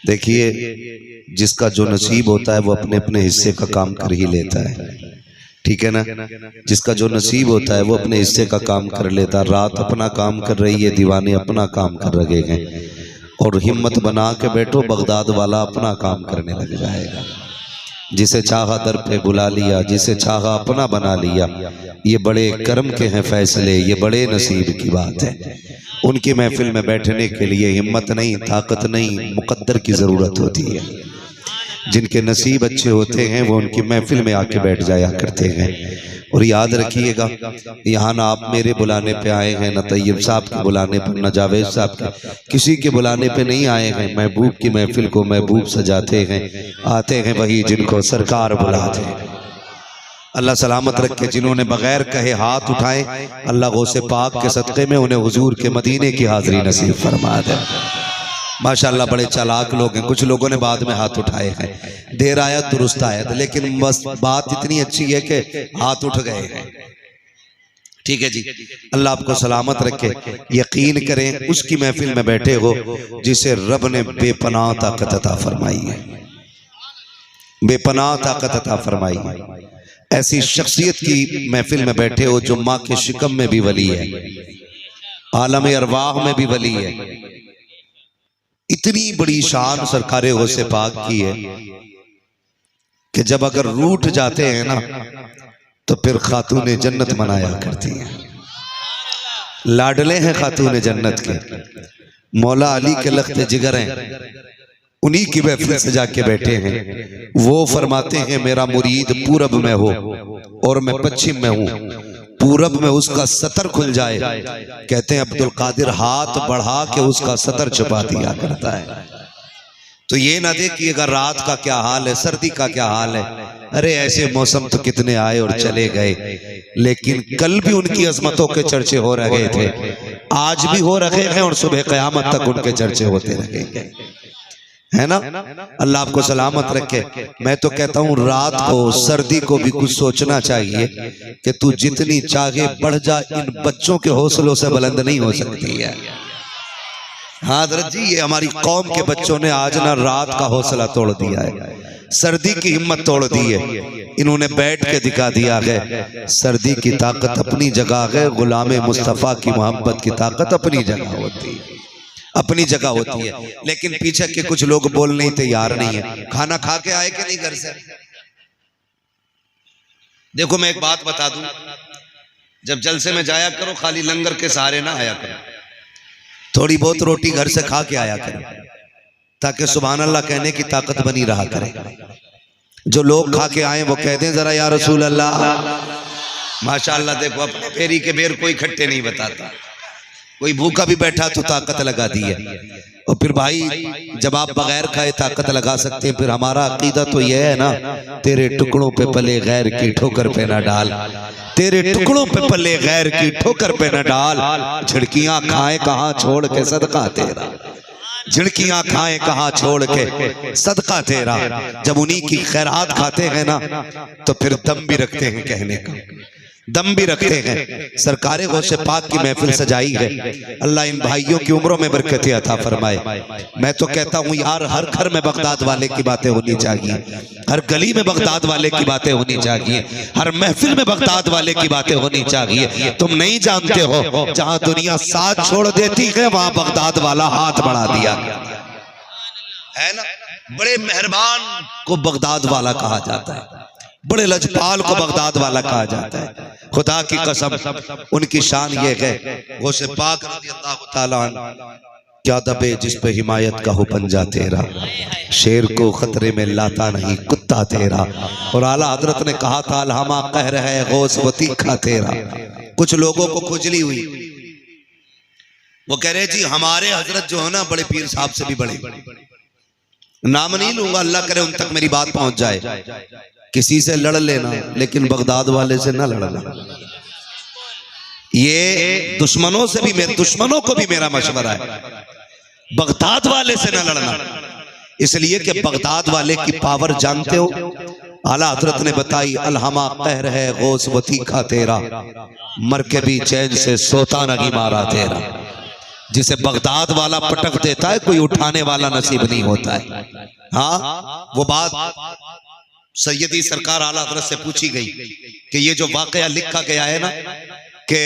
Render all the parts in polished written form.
देखिए, जिसका जो नसीब होता है वो अपने अपने हिस्से का काम कर ही लेता है, ठीक है ना। जिसका जो नसीब होता है वो अपने हिस्से का काम कर लेता है। रात अपना काम कर रही है, दीवाने अपना काम कर रहे हैं, और हिम्मत बना के बैठो, बगदाद वाला अपना काम करने लग जाएगा। जिसे चाहा दर पे बुला लिया, जिसे चाहा अपना बना लिया। ये बड़े कर्म के हैं फैसले, ये बड़े नसीब की बात है। उनकी महफिल में बैठने के लिए हिम्मत नहीं, ताकत नहीं, मुकद्दर की ज़रूरत होती है। जिनके नसीब अच्छे होते हैं वो उनकी महफिल में आके बैठ जाया करते हैं। और याद रखिएगा, यहाँ ना आप मेरे बुलाने पे आए हैं, ना तैयब साहब के बुलाने पर, ना जावेद साहब के, किसी के बुलाने पे नहीं आए हैं। महबूब की महफिल को महबूब सजाते हैं, आते हैं वही जिनको सरकार बुलाते हैं। अल्लाह सलामत रखे। जिन्होंने बगैर कहे हाथ उठाए, अल्लाह गौसे पाक के सदक़े में उन्हें हुजूर के मदीने की हाज़िरी नसीब फरमा दे। माशाअल्लाह बड़े चालाक लोग हैं। कुछ लोगों ने बाद में हाथ उठाए हैं, देर आयत दुरुस्त आयत, लेकिन बस बात इतनी अच्छी है कि हाथ उठ गए हैं। ठीक है जी, अल्लाह आपको सलामत रखे। यकीन करें उसकी महफिल में बैठे हो जिसे रब ने बेपनाह ताकत अता फरमाई है, बेपनाह ताकत अता फरमाई है। ऐसी शख्सियत की महफिल में बैठे हो जो माँ के शिकम में भी वली है, आलम अरवाह में भी वली है। इतनी बड़ी शान सरकारे गौसे पाक की है कि जब अगर रूठ जाते हैं ना तो फिर खातूने जन्नत मनाया करती हैं। लाडले हैं खातूने जन्नत के, मौला अली के लख्त जिगर हैं, उन्हीं की महफिल से जाके बैठे हैं। वो फरमाते हैं मेरा मुरीद पूरब में हो और मैं पश्चिम में हूँ, पूरब में उसका सतर खुल जाए, कहते हैं अब्दुल कादिर हाथ बढ़ा के उसका सतर छुपा दिया करता है। तो ये ना देखिएगा रात का क्या हाल है, सर्दी का क्या हाल है। अरे ऐसे मौसम तो कितने आए और चले गए, लेकिन कल भी उनकी अजमतों के चर्चे हो रहे थे, आज भी हो रहे हैं और सुबह क़यामत तक उनके चर्चे होते रहेंगे, है ना। अल्लाह आपको सलामत रखे। मैं तो कहता हूँ रात को, सर्दी को भी कुछ सोचना चाहिए कि तू जितनी चाहे बढ़ जा, इन बच्चों के हौसलों से बुलंद नहीं हो सकती है। हाँ हज़रत जी, ये हमारी कौम के बच्चों ने आज ना रात का हौसला तोड़ दिया है, सर्दी की हिम्मत तोड़ दी है। इन्होंने बैठ के दिखा दिया है सर्दी की ताकत अपनी जगह है, गुलामे मुस्तफ़ा की मोहब्बत की ताकत अपनी जगह होती है, अपनी जगह होती है। लेकिन पीछे के कुछ लोग बोलने ही तैयार नहीं है। खाना खा के आए कि नहीं घर से? देखो मैं एक बात बता दूं, जब जलसे में जाया करो खाली लंगर के सहारे ना आया करो, थोड़ी बहुत रोटी घर से खा के आया करो, ताकि सुभान अल्लाह कहने की ताकत बनी रहा करे। जो लोग खा के आए वो कह दें जरा या रसूल अल्लाह। माशाअल्लाह देखो अपने फेरी के बेर कोई खट्टे नहीं बताता, कोई भूखा भी बैठा तो ताकत लगा दी है। और फिर भाई जब आप बगैर खाए ताकत लगा सकते हैं, फिर हमारा अकीदा तो यह है ना, तेरे टुकड़ों पे पले गैर की ठोकर पे ना डाल, तेरे टुकड़ों पे पले गैर की ठोकर पे न डाल। झिड़कियां खाए कहाँ छोड़ के सदका तेरा, झिड़कियां खाए कहाँ छोड़ के सदका तेरा। जब उन्हीं की खैरात खाते हैं ना तो फिर दम भी रखते हैं, कहने का दम भी रखते हैं। सरकारे गौसे पाक की महफिल सजाई है, अल्लाह इन भाइयों की उम्रों में बरकतें अता फरमाए। मैं तो कहता हूँ यार हर घर में बगदाद वाले की बातें होनी चाहिए, हर गली में बगदाद वाले की बातें होनी चाहिए, हर महफिल में बगदाद वाले की बातें होनी चाहिए। तुम नहीं जानते हो जहाँ दुनिया साथ छोड़ देती है वहाँ बगदाद वाला हाथ बढ़ा दिया है ना। बड़े मेहरबान को बगदाद वाला कहा जाता है, बड़े लजपाल को बगदाद वाला कहा जाता है। खुदा की कसम उनकी शान ये है, गौसे पाक रज़ियल्लाहु ताला अन्हु क्या दबे जिस पे हिमायत का हो पंजा तेरा, शेर को खतरे में लाता नहीं कुत्ता तेरा। और आला हजरत ने कहा था अलहमा कहर है गौस व तीखा तेरा। कुछ लोगों को खुजली हुई, वो कह रहे जी हमारे हजरत जो है ना बड़े पीर साहब से भी बड़े, नाम नहीं लूंगा, अल्लाह करे उन तक मेरी बात पहुंच जाए। किसी से लड़ लेना लेकिन बगदाद वाले से ना लड़ना। ये दुश्मनों से भी, मेरे दुश्मनों को भी मेरा मशवरा है, बगदाद वाले से ना लड़ना। इसलिए कि बगदाद वाले की पावर जानते हो, आला हजरत ने बताई अलहमा कहर है गौस व तीखा तेरा, मर के भी चैन से सोता नहीं मारा तेरा। जिसे बगदाद वाला पटक देता है कोई उठाने वाला नसीब नहीं होता है। हाँ, वो बात सैयदी सरकार आला हज़रत से पूछी गई कि ये जो वाकया लिखा गया है ना कि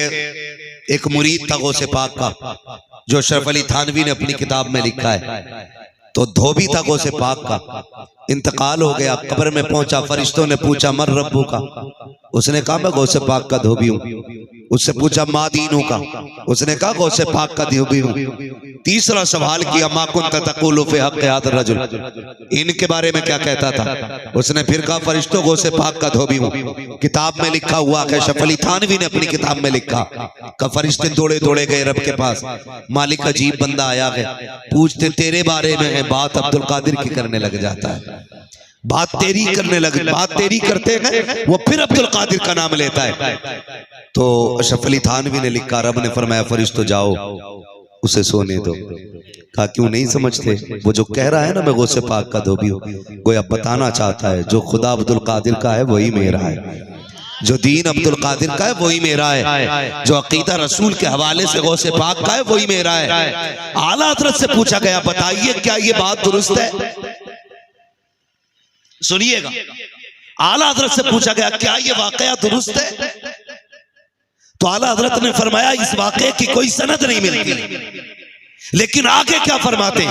एक मुरीद था गौसे पाक का, जो शरफ अली थानवी ने अपनी किताब में लिखा है, तो धोबी था गौसे पाक का, इंतकाल हो गया, कब्र में पहुंचा, फरिश्तों ने पूछा मर रब्बू का, उसने कहा मैं गौसे पाक का धोबी हूँ। उससे पूछा मा दीनू का, उसने कहा गौसे पाक का धोबी हूँ। तीसरा सवाल किया मा कुन्त तक़ूलु फ़ी हक़्क़ि हाज़ा रजुल, इनके बारे में क्या कहता था? उसने फिर कहा फरिश्तों गौसे पाक का धोबी हूँ। किताब में लिखा हुआ है, शरफ अली थानवी ने अपनी किताब में लिखा कि फरिश्ते दौड़े दौड़े गए रब के पास, मालिक अजीब बंदा आया है, पूछते तेरे बारे में है, बात अब्दुल कादिर की करने लग जाता है, बात तेरी करने लगे, बात तेरी करते हैं वो फिर अब्दुल कादिर का नाम लेता है। तो शरफ अली थानवी ने लिखा, रब ने फरमाया फरिश्तों जाओ उसे सोने दो। कहा क्यों नहीं समझते, वो जो कह रहा है ना मैं गौसे पाक का धोबी हूँ, गोया बताना चाहता है जो खुदा अब्दुल कादिर का है वही मेरा है, जो दीन अब्दुल कादिर का है वही मेरा है, जो अकीदा रसूल के हवाले से गौसे पाक का है वही मेरा है। आला हज़रत से पूछा गया बताइए क्या ये बात दुरुस्त है? सुनिएगा, आला हज़रत से पूछा गया क्या ये वाकया दुरुस्त है? तो आला हज़रत ने फरमाया इस वाकये की कोई सनद नहीं मिलती, लेकिन आगे क्या फरमाते?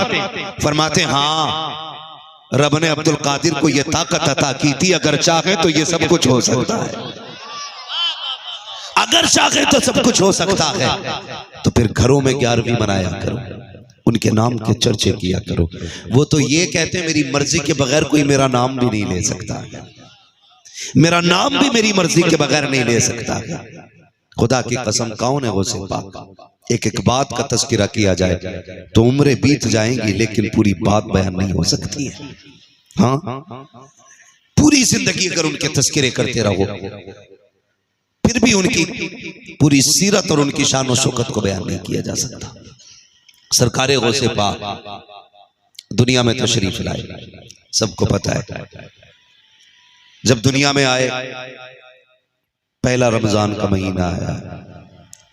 फरमाते हाँ रब ने अब्दुल कादिर को ये ताकत अता की थी, अगर चाहे तो ये सब कुछ हो सकता है, अगर चाहे तो सब कुछ हो सकता है। तो फिर घरों में 11वीं मनाया करो, उनके नाम के चर्चे किया करो। वो तो ये कहते हैं मेरी मर्जी के बगैर कोई मेरा नाम भी नहीं ले सकता, मेरा नाम भी मेरी मर्जी के बगैर नहीं ले सकता। खुदा की कसम कौन है गौसे पाक? एक एक बात का तस्करा किया जाए तो उम्रें बीत जाएंगी, लेकिन पूरी बात बयान नहीं हो सकती है। हाँ, पूरी जिंदगी अगर उनके तस्करे करते रहो फिर भी उनकी पूरी सीरत और उनकी शान और शौकत को बयान नहीं किया जा सकता। सरकारे गौसे पाक दुनिया में तशरीफ लाए, सबको पता है। जब दुनिया में आए पहला रमजान का महीना आया,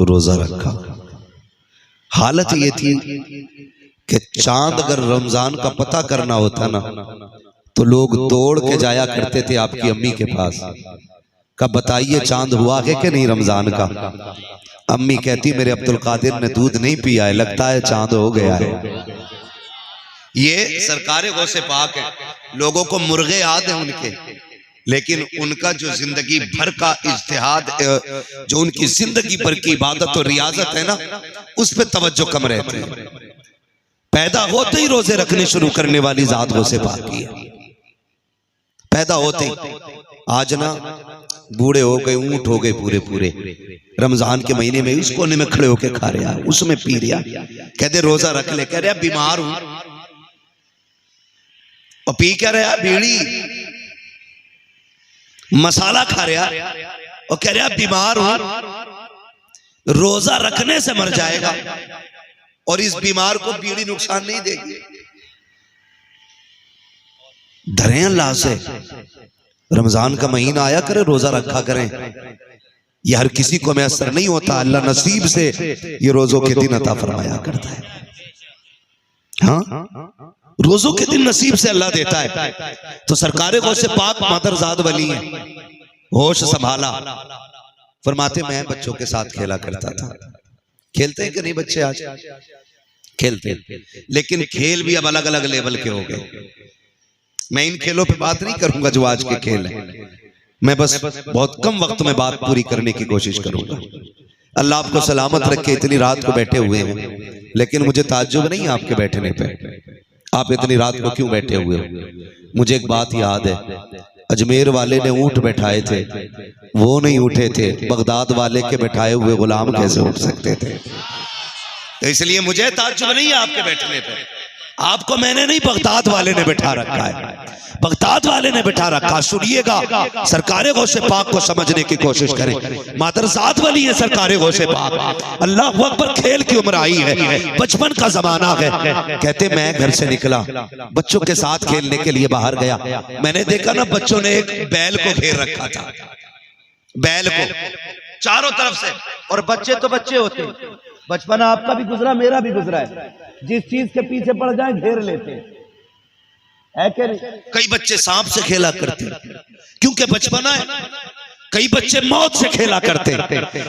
रोजा रखा। हालत ये थी कि चांद अगर रमजान का पता करना होता ना तो लोग दौड़ के जाया करते थे आपकी अम्मी के पास, कब बताइए चांद हुआ है कि नहीं रमजान का? अम्मी कहती मेरे अब्दुल कादिर ने दूध नहीं पिया है, लगता है चांद हो गया है। ये सरकारे गौसे पाक है, लोगों को मुर्गे याद है उनके, लेकिन उनका जो जिंदगी भर का इज्तिहाद, जो उनकी जिंदगी भर की इबादत और रियाजत है ना, उस पे तवज्जो कम रहती है। पैदा होते ही रोजे रखने शुरू करने वाली जात गौसे पाक की है, पैदा होते ही। आज ना बूढ़े हो गए, ऊंट हो गए पूरे पूरे, रमजान के महीने में उस कोने में खड़े होके खा रहे, उसमें पी रहा, कहते रोजा रख ले, कह रहे बीमार हूं, और पी क्या रहा बीड़ी मसाला खा रहा और कह रहा बीमार हूं। रोजा रखने से मर जाएगा और इस बीमार को बीड़ी नुकसान नहीं देगी। डरे अल्लाह से, रमजान का महीना आया करे रोजा रखा करें, यह हर किसी को मैसर नहीं होता, अल्लाह नसीब से ये रोजों के दिन अता फरमाया करता है। हाँ, रोजों के दिन नसीब से अल्लाह देता है। तो सरकारे गौसे पाक मादरजाद वली है, होश संभाला। फरमाते मैं बच्चों के साथ खेला करता था। खेलते हैं कि नहीं बच्चे आज? खेलते, लेकिन खेल भी अब अलग अलग लेवल के हो गए। मैं इन खेलों पे बात नहीं करूंगा जो आज के खेल हैं, मैं बस बहुत कम वक्त में बात पूरी करने की कोशिश करूंगा। अल्लाह आपको सलामत रखे, इतनी रात को बैठे हुए हैं, लेकिन मुझे ताज्जुब नहीं आपके बैठने पे, आप इतनी रात को क्यों बैठे हुए हो? मुझे एक बात याद है, अजमेर वाले ने ऊंट बैठाए थे, वो नहीं उठे थे, बगदाद वाले के बैठाए हुए गुलाम कैसे उठ सकते थे? तो इसलिए मुझे ताज्जुब नहीं है आपके बैठने पे। आपको मैंने नहीं, बगदाद वाले ने बैठा रखा है, बगदाद वाले ने बैठा रखा। सुनिएगा, सरकारे गौसे पाक को समझने की कोशिश करें। मादरजात वाली है सरकारे गौसे पाक। अल्लाह अकबर, खेल की उम्र आई है, बचपन का जमाना है। कहते मैं घर से निकला, बच्चों के साथ खेलने के लिए बाहर गया, मैंने देखा ना बच्चों ने एक बैल को घेर रखा था, बैल को चारों तरफ से, और बच्चे तो बच्चे होते बचपना आपका भी गुजरा, मेरा भी गुजरा है। जिस चीज के पीछे पड़ जाए घेर लेते हैं, है कि नहीं? कई बच्चे सांप से खेला करते क्योंकि बचपना है। कई बच्चे मौत से खेला करते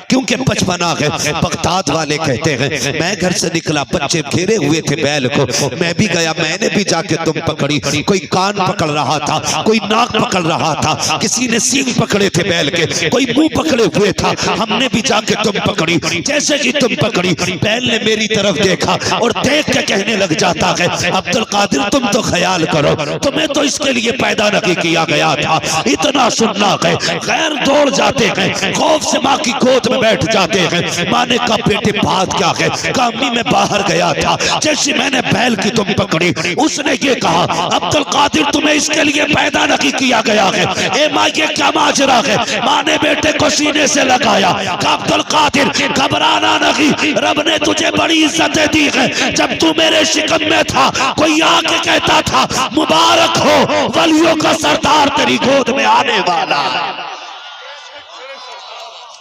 क्योंकि बचपना है। बगदाद वाले कहते हैं मैं घर से निकला, बच्चे घेरे हुए थे बैल को, मैं भी गया, मैंने भी जाके तुम पकड़ी। कोई कान पकड़ रहा था, कोई नाक पकड़ रहा था, किसी ने सींग पकड़े थे बैल के, कोई मुंह पकड़े हुए था, हमने भी जाके तुम पकड़ी। जैसे कि तुम पकड़ी, बैल ने मेरी तरफ देखा और देख के कहने लग जाता है अब्दुल कादिर तुम तो ख्याल करो, तुम्हें तो इसके लिए पैदा नहीं किया गया था। इतना सुनना है, गैर दौड़ जाते हैं, खौफ से माँ की गोद में बैठ जाते हैं। माँ ने कहा बेटे बात क्या है? अम्मी मैं बाहर गया था, जैसे मैंने बैल की तुम पकड़ी, उसने ये कहा अब्दुल कादिर तुम्हें इसके लिए पैदा नहीं किया गया है। ए माँ ये क्या माजरा है? माँ ने बेटे को सीने से लगाया, कहा अब्दुल कादिर घबराना नहीं, रब ने तुझे बड़ी इज्जतें दी है। जब तू मेरे शिकम में था कोई आके कहता था मुबारक हो वलियों का सरदार तेरी गोद में आने वाला।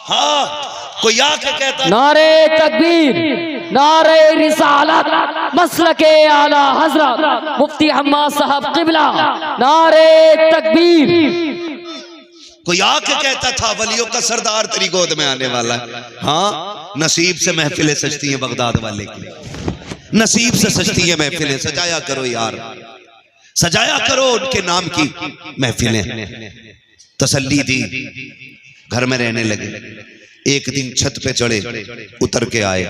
हाँ, कोई आके कहता नारे तकबीर, नारे रिसालत, मसलके आला हजरत मुफ्ती हम्माद साहब किबला, नारे तकबीर। कोई आके कहता था वलियों का सरदार तेरी गोद में आने वाला है। हाँ, नसीब से महफिलें सजती हैं बगदाद वाले की, नसीब से सजती है महफिलें। सजाया करो यार, सजाया करो उनके नाम की महफिलें। तसल्ली दी, घर में रहने लगे। एक दिन छत पे चढ़े, उतर के आए,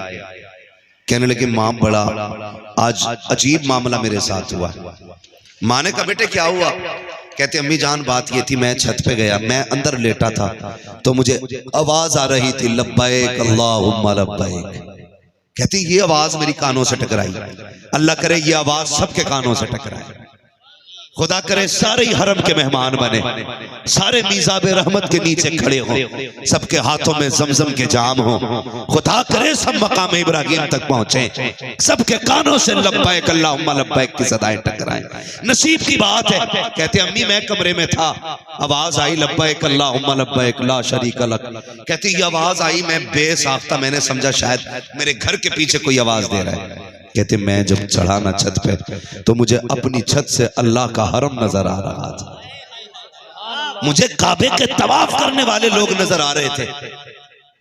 कहने लगे माँ बड़ा आज अजीब मामला मेरे साथ हुआ। माँ ने कहा बेटे क्या हुआ? कहते अम्मी जान बात ये थी, मैं छत पे गया, मैं अंदर लेटा था तो मुझे आवाज आ रही थी लब्बैक अल्लाहुम्मा लब्बैक। कहती ये आवाज मेरी कानों से टकराई। अल्लाह करे ये आवाज सबके कानों से टकराए, खुदा करे सारे ही हरम के मेहमान बने, सारे मीज़ाबे रहमत के नीचे खड़े हों, सबके हाथों में जमजम के जाम हो। खुदा करे सब मकाम इब्राहिम तक पहुंचे, सबके कानों से लब्बैक अल्लाहुम्मा लब्बैक की सदाएं टकराएं। नसीब की बात है। कहते अम्मी मैं कमरे में था, आवाज आई लब्बैक अल्लाहुम्मा लब्बैक ला शरीक लक। कहती ये आवाज आई, मैं बेसाख्ता मैंने समझा शायद मेरे घर के पीछे कोई आवाज दे रहा है। कहते मैं जब चढ़ा ना छत पे तो मुझे अपनी छत से अल्लाह का हरम नजर आ रहा था, मुझे काबे के तवाफ करने वाले लोग नजर आ रहे थे।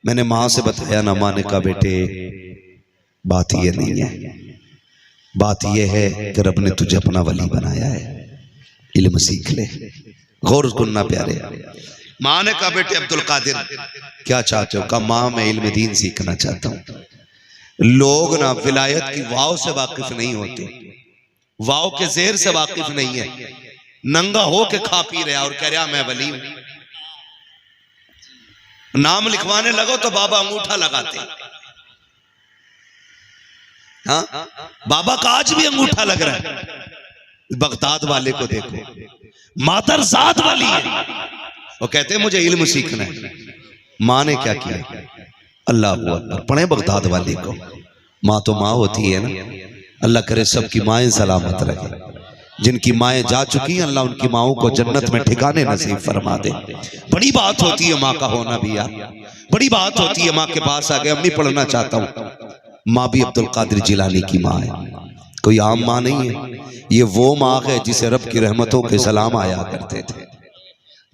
मैंने माँ से बताया ना, माँ ने कहा बेटे बात ये नहीं है, बात ये है कि रब ने तुझे अपना वली बनाया है, इल्म सीख ले, गौर करना प्यारे। माँ ने कहा बेटे अब्दुल कादिर क्या चाहते हो? कहा माँ मैं इल्म दीन सीखना चाहता हूँ। लोग ना विलायत की वाव से वाकिफ नहीं होते, वाव के जेर से वाकिफ नहीं है। नंगा हो के खा पी रहा और कह रहा मैं वली हूं। नाम लिखवाने लगो तो बाबा अंगूठा लगाते। हाँ, बाबा का आज भी अंगूठा लग रहा है। बगदाद वाले को देखो, मादरजात वाली है, वो कहते हैं मुझे इल्म सीखना है। माँ ने क्या किया? अल्लाह अकबर पढ़े बगदाद वाले को। माँ तो माँ होती है ना, अल्लाह करे सबकी माएँ सलामत रहे। जिनकी माएँ जा चुकी हैं अल्लाह उनकी माओं को जन्नत में ठिकाने नसीब फरमा दे। बड़ी बात होती है माँ का होना भी यार, बड़ी बात होती है। माँ के पास आ गए अम्मी पढ़ना चाहता हूँ। माँ भी अब्दुल कादिर जिलानी की माँ है, कोई आम माँ नहीं है। ये वो माँ है जिसे रब की रहमतों के सलाम आया करते थे,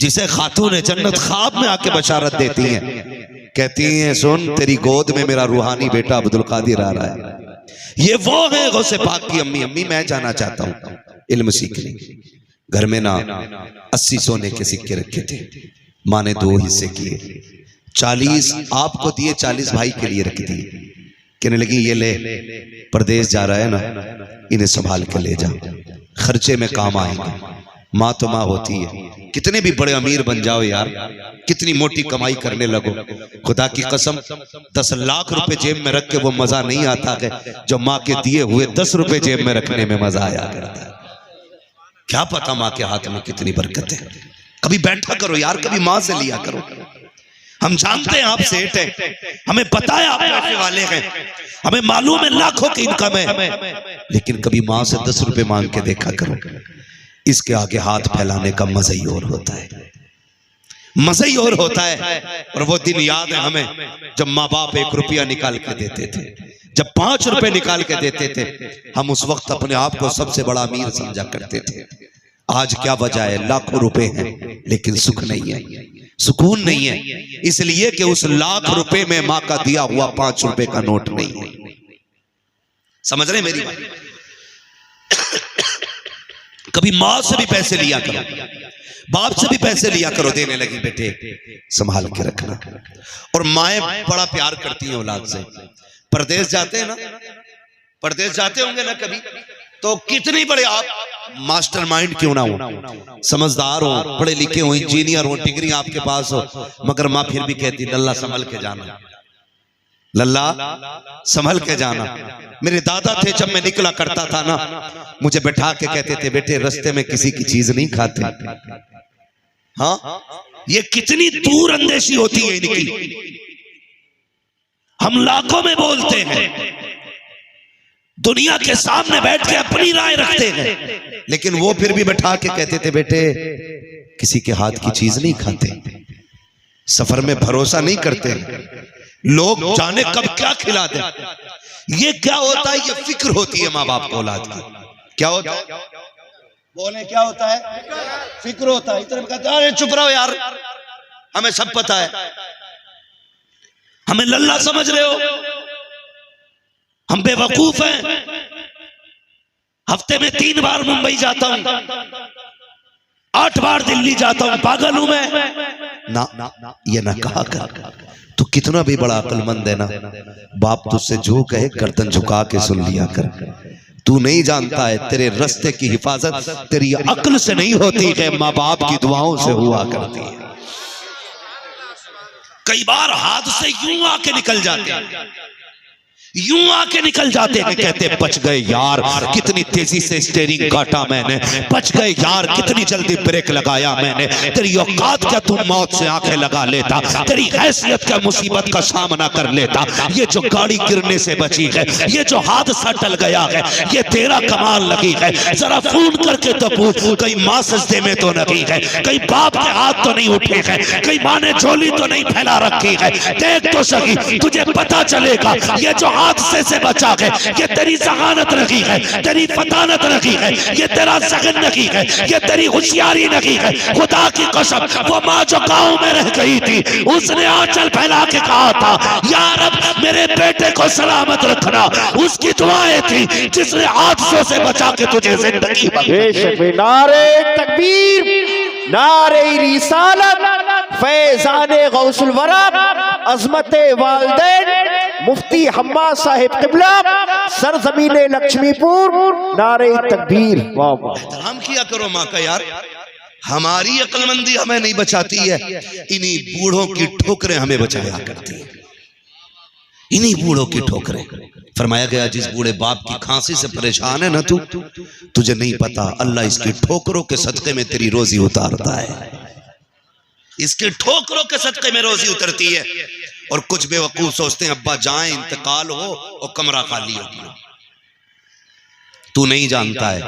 जिसे खातून जन्नत ख्वाब में आके बशारत देती हैं, कहती हैं सुन तेरी गोद में मेरा रूहानी बेटा अब्दुल कादिर आ रहा है। ये वो है गौसे पाक की अम्मी। अम्मी मैं जाना चाहता हूँ इल्म सीखने। घर में ना 80 सोने के सिक्के रखे थे, माँ ने 2 हिस्से किए, 40 आपको दिए, 40 भाई के लिए रख दिए। कहने लगी ये ले, परदेश जा रहा है ना, इन्हें संभाल के ले जा, खर्चे में काम आएंगे। माँ तो माँ होती है। कितने भी बड़े अमीर बन जाओ यार, कितनी मोटी कमाई करने लगो, खुदा की कसम 10 लाख रुपए जेब में रख के वो मजा नहीं आता है जो माँ के दिए हुए 10 रुपए जेब में रखने में मजा आया करता है। क्या पता माँ के हाथ में कितनी बरकत है। कभी बैठा करो यार, कभी माँ से लिया करो। हम जानते हैं आप सेठ हैं, हमें पता है आप पैसे वाले हैं, हमें मालूम है लाखों की इनकम है, लेकिन कभी माँ से 10 रुपए मांग के देखा करो। इसके आगे हाथ फैलाने का मजा ही और होता है। मजा ही और होता है। और वो दिन याद है हमें जब माँ बाप 1 रुपया निकाल के देते थे, जब 5 रुपए निकाल के देते थे, हम उस वक्त अपने आप को सबसे बड़ा अमीर समझा करते थे। आज क्या वजह है? लाखों रुपए हैं लेकिन सुख नहीं है, सुकून नहीं है, इसलिए कि उस लाख रुपए में माँ का दिया हुआ 5 रुपए का नोट नहीं है। समझ रहे मेरी बात? कभी माँ से भी पैसे लिया करो, बाप से भी पैसे लिया करो, देने लगी बेटे संभाल के रखना। और माएं बड़ा प्यार करती हैं औलाद से। परदेश जाते हैं ना, परदेश जाते होंगे ना कभी, तो कितनी बड़े आप मास्टरमाइंड क्यों ना हो, समझदार हो, पढ़े लिखे हो, इंजीनियर हो, डिग्री आपके पास हो, मगर माँ फिर भी कहती लल्ला संभल के जाना, लल्ला संभल के जाना। मेरे दादा थे, जब मैं निकला करता था ना, मुझे बैठा के कहते थे बेटे रास्ते में किसी की चीज नहीं खाते। हाँ, ये कितनी दूर अंदेशी होती है इनकी। हम लाखों में बोलते हैं, दुनिया के सामने बैठ के अपनी राय रखते हैं, लेकिन वो फिर भी बैठा के कहते थे बेटे किसी के हाथ की चीज नहीं खाते, सफर में भरोसा नहीं करते, लोग जाने कब क्या खिला दे। ये क्या होता है? ये फिक्र होती है माँ बाप को औलाद की। क्या होता है? बोले क्या होता है? फिक्र होता है। इतने कहते हैं अरे चुप रहो यार, हमें सब पता है, हमें लल्ला समझ रहे हो, हम बेवकूफ हैं। हफ्ते में 3 बार मुंबई जाता हूं, 8 बार दिल्ली जाता हूं, पागल हूं मैं ना, ये ना कहा कर। तू कितना भी बड़ा अक्लमंद है ना, बाप तुझसे जो कहे गर्दन झुका के सुन लिया कर। तू नहीं जानता है तेरे रास्ते की हिफाजत तेरी अक्ल से नहीं होती है, माँ बाप की दुआओं से हुआ करती है। कई बार हाथ से यूं आके निकल जाते हैं, यूं आके निकल जाते हैं, कहते बच गए यार, कितनी तेजी से स्टीयरिंग काटा मैंने, बच गए यार, कितनी जल्दी ब्रेक लगाया मैंने, तेरी औकात क्या तू मौत से आंखें लगा लेता, तेरी हैसियत क्या मुसीबत का सामना कर लेता, ये जो गाड़ी गिरने से बची है, ये जो हादसा टल गया है, ये तेरा कमाल लगी है। जरा फोन करके तो पूछ, कहीं माँ सजदे में तो नहीं है, कहीं बाप के हाथ तो नहीं उठे हैं, कहीं माँ ने झोली तो नहीं फैला रखी है, देख तो सही, तुझे पता चलेगा ये जो हादसे से बचा है, ये तेरी जहानत नहीं है, तेरी फतानत नहीं है, ये तेरा जगन नहीं है, ये तेरी होशियारी नहीं है। खुदा की कसम, वो माँ जो गांव में रह गई थी, उसने आंचल फैला के कहा था यार अब मेरे बेटे को सलामत रखना, उसकी दुआएं थी जिसने हादसों से बचा के तुझे जिंदगी बख्शी। नारे तकबीर, नारे रिसालत, फैज़ाने गौसुल वरा, अज़मते वालिदैन, मुफ्ती हम्मा साहिब किबला, सरजमीने लक्ष्मीपुर, नारे तकबीर। वाह वाह। हम किया करो माँ का यार, हमारी अक्लमंदी हमें नहीं बचाती है, इन्हीं बूढ़ों की ठोकरें हमें बचाया करती है, इन्हीं बूढ़ों की ठोकरें। फरमाया गया जिस बूढ़े बाप की खांसी से परेशान है ना तू, तुझे नहीं पता अल्लाह इसकी ठोकरों के सदके में तेरी रोजी उतारता है, इसके ठोकरों के सदके में रोजी उतरती है। और कुछ बेवकूफ सोचते हैं अब्बा जाएं, इंतकाल हो और कमरा खाली होगी। तू नहीं जानता है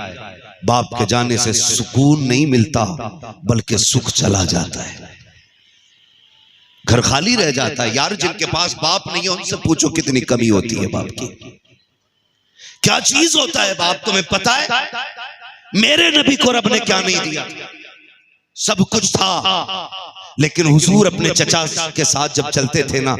बाप के जाने से सुकून नहीं मिलता, बल्कि सुख चला जाता है, घर खाली रह जाता है। यार जिनके पास बाप नहीं है उनसे पूछो कितनी कमी होती है बाप की, क्या चीज होता है बाप, तुम्हें पता है? मेरे नबी को रब ने क्या नहीं दिया? सब कुछ था, लेकिन हुजूर अपने चचा के साथ जब चलते थे ना,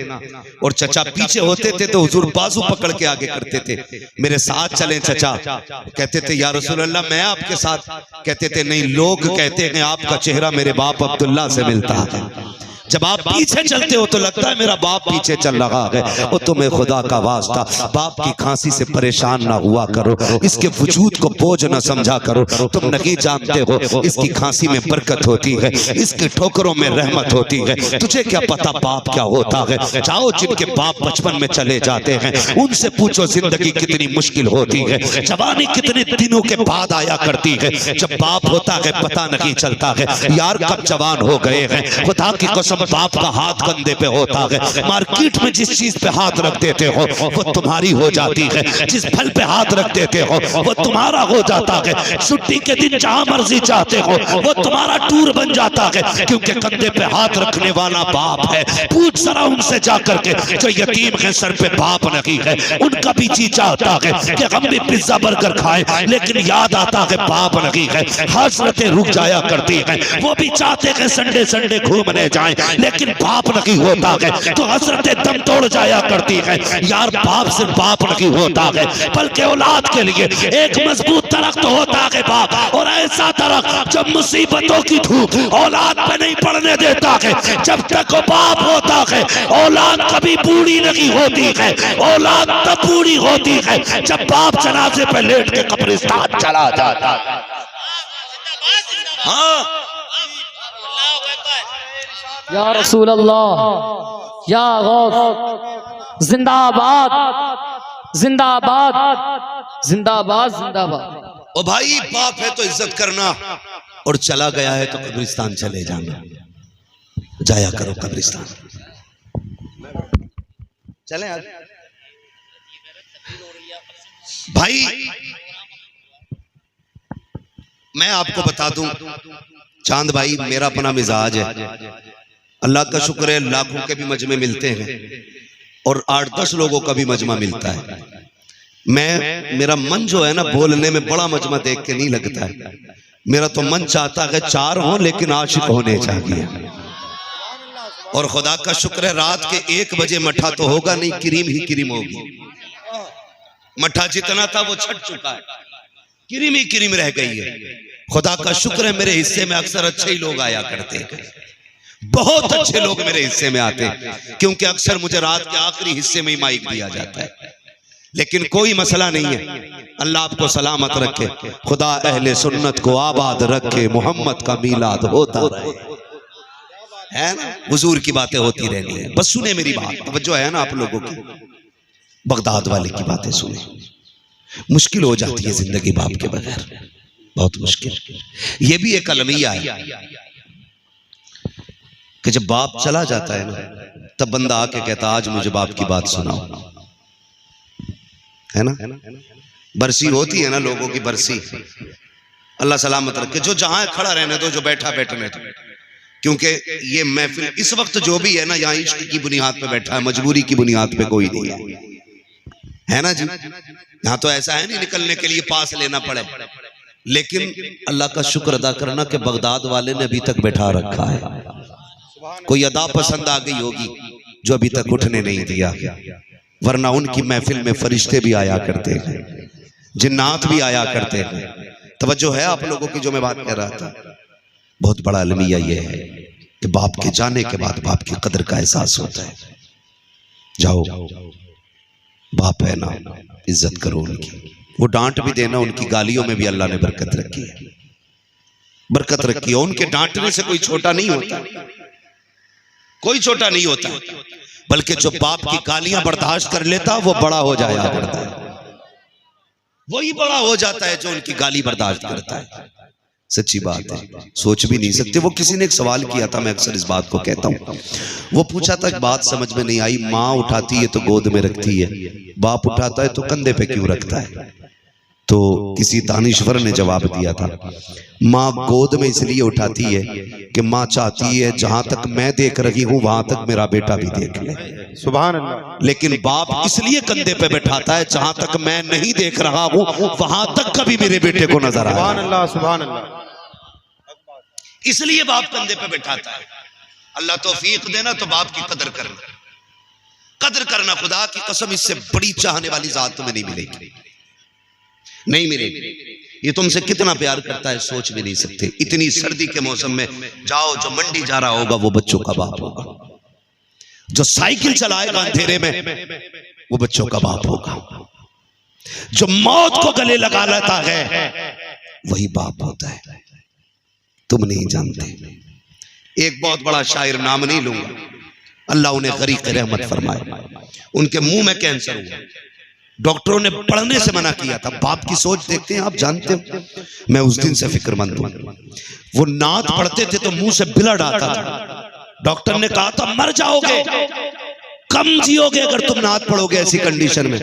और चचा पीछे होते थे तो हुजूर बाजू पकड़ के आगे करते थे, मेरे साथ चलें चचा। कहते थे या रसूल अल्लाह मैं आपके साथ, कहते थे नहीं, लोग कहते हैं आपका चेहरा मेरे बाप अब्दुल्ला से मिलता है। जब आप पीछे चलते हो तो लगता है मेरा बाप पीछे चल रहा है। और तुम्हें खुदा का वास्ता बाप की खांसी से परेशान ना हुआ करो, इसके वजूद को बोझ ना समझा करो। तुम नहीं जानते हो इसकी खांसी में बरकत होती है, इसके ठोकरों में रहमत होती है। तुझे क्या पता बाप क्या होता है? जाओ जिनके बाप बचपन में चले जाते हैं उनसे पूछो जिंदगी कितनी मुश्किल होती है, जवानी कितने दिनों के बाद आया करती है। जब बाप होता है पता नहीं चलता है यार कब जवान हो गए हैं। खुदा की कसम कसम बाप का हाथ कंधे पे होता है। मार्केट में जिस चीज पे हाथ रख देते हो वो तुम्हारी हो जाती है, जिस फल पे हाथ रख देते हो वो तुम्हारा हो जाता है। छुट्टी के दिन जहां मर्जी चाहते हो वो तुम्हारा टूर बन जाता है, क्योंकि कंधे पे हाथ रखने वाला बाप है। पूछ जरा उनसे जाकर के जो यतीम है, सर पे बाप नहीं है, उनका भी जी चाहता है कि हम भी पिज्जा बर्गर खाएं, लेकिन याद आता है बाप नहीं है। हसरतें रुक जाया करती हैं, वो भी चाहते हैं संडे संडे घूमने जाएं, लेकिन बाप नहीं होता है तो हसरतें दम तोड़ जाया करती हैं। यार बाप से बाप नहीं होता है, बल्कि औलाद के लिए एक मजबूत दरख्त होता है बाप, और ऐसा दरख्त जब मुसीबतों की धूप औलाद पे नहीं पड़ने देता है, जब तक वो बाप होता है औलाद कभी बूढ़ी नहीं होती है। औलाद तब बूढ़ी होती है जब बाप जनाजे पे लेट के कब्रिस्तान चला जाता है। हाँ या रसूल अल्लाह, या गौस, जिंदाबाद जिंदाबाद जिंदाबाद जिंदाबाद। ओ भाई बाप है तो इज्जत करना, और चला गया है तो कब्रिस्तान चले जाना। जाया करो कब्रिस्तान। चले आज भाई, मैं आपको बता दूं चांद भाई, मेरा अपना मिजाज है। अल्लाह का शुक्र है लाखों के भी मजमे मिलते हैं और 8-10 लोगों का भी मजमा मिलता है। मेरा मन जो है ना बोलने में बड़ा मजमा देख के नहीं लगता है। मेरा तो मन चाहता है 4 हो लेकिन आशिक होने चाहिए। और खुदा का शुक्र है रात के 1 बजे मठा तो होगा नहीं, क्रीम ही क्रीम होगी। मठा जितना था वो छट चुका है, क्रीम ही क्रीम रह गई है। खुदा का शुक्र है मेरे हिस्से में अक्सर अच्छे ही लोग आया करते हैं, बहुत अच्छे लोग मेरे हिस्से में आते हैं, क्योंकि अक्सर मुझे रात के आखिरी हिस्से में ही माइक दिया जाता है। लेकिन कोई मसला नहीं है, अल्लाह आपको सलामत रखे, खुदा अहले सुन्नत को आबाद रखे, मोहम्मद का मीलाद होता रहे, है ना। हुजूर की बातें होती रहनी है, बस सुने मेरी बात, तवज्जो है ना आप लोगों की। बगदाद वाले की बातें सुने, मुश्किल हो जाती है जिंदगी बाप के बगैर, बहुत मुश्किल। ये भी एक अलमिया है कि जब बाप चला जाता है ना तब बंदा आके कहता आज मुझे बाप की बात सुनाओ, है ना। बरसी होती है ना लोगों की बरसी, अल्लाह सलामत रखे। जो जहां खड़ा रहने दो, जो बैठा बैठने दो, क्योंकि ये महफिल इस वक्त जो भी है ना यहाँ इश्क की बुनियाद पे बैठा है, मजबूरी की बुनियाद पे कोई नहीं है ना जी। यहाँ तो ऐसा है नहीं निकलने के लिए पास लेना पड़े, लेकिन अल्लाह का शुक्र अदा करना कि बगदाद वाले ने अभी तक बैठा रखा है। कोई अदा पसंद आ गई होगी जो अभी तक उठने नहीं दिया, वरना उनकी महफिल में फरिश्ते भी आया करते हैं, जिन्नात भी आया करते हैं। तवज्जो है आप लोगों की जो मैं बात कर रहा था। बहुत बड़ा अलमिया ये है कि बाप के जाने के बाद बाप की कदर का एहसास होता है। जाओ बाप है ना, इज्जत करो उनकी। वो डांट भी देना, उनकी गालियों में भी अल्लाह ने बरकत रखी है, बरकत रखी है। उनके डांटने से कोई छोटा नहीं होता, कोई छोटा नहीं होता, बल्कि जो बाप की गालियां बर्दाश्त कर लेता वो बड़ा हो जाया करता है, वही बड़ा हो जाता है जो उनकी गाली बर्दाश्त करता है। सच्ची बात है, सोच भी नहीं सकते। वो किसी ने एक सवाल किया था, मैं अक्सर इस बात को कहता हूँ। वो पूछा था, बात समझ में नहीं आई, माँ उठाती है तो गोद में रखती है, बाप उठाता है तो कंधे पे क्यों रखता है? तो किसी दानिश्वर ने जवाब दिया था, माँ गोद में इसलिए उठाती है कि माँ चाहती है जहां तक मैं देख रही हूँ वहां तक मेरा बेटा भी देख ले। सुभान अल्लाह। लेकिन बाप इसलिए कंधे पे बैठाता है जहां तक मैं नहीं देख रहा हूँ वहां तक कभी मेरे बेटे को नजर आए। सुभान अल्लाह, सुभान अल्लाह। इसलिए बाप कंधे पे बैठाता है। अल्लाह तौफीक देना तो बाप की कदर करना, कदर करना। खुदा की कसम इससे बड़ी चाहने वाली जात तुम्हें नहीं मिलेगी, नहीं मिलेगी। ये तुमसे कितना प्यार करता है सोच भी नहीं सकते। इतनी सर्दी के मौसम में जाओ, जो मंडी जा रहा होगा वो बच्चों का बाप होगा, जो साइकिल चलाएगा अंधेरे में वो बच्चों का बाप होगा, जो मौत को गले लगा लेता है वही बाप होता है। तुम नहीं जानते। एक बहुत बड़ा शायर, नाम नहीं लूंगा, अल्लाह उन्हें गरीक रहमत फरमाए, उनके मुंह में कैंसर हुआ, डॉक्टरों ने पढ़ने से मना किया था। बाप की सोच देखते हैं आप, जानते हो मैं उस दिन से फिक्रमंद हूं। वो नात पढ़ते थे तो मुंह से बिलड आता था, डॉक्टर ने कहा था मर जाओगे, कम जियोगे अगर तुम नात पढ़ोगे ऐसी कंडीशन में।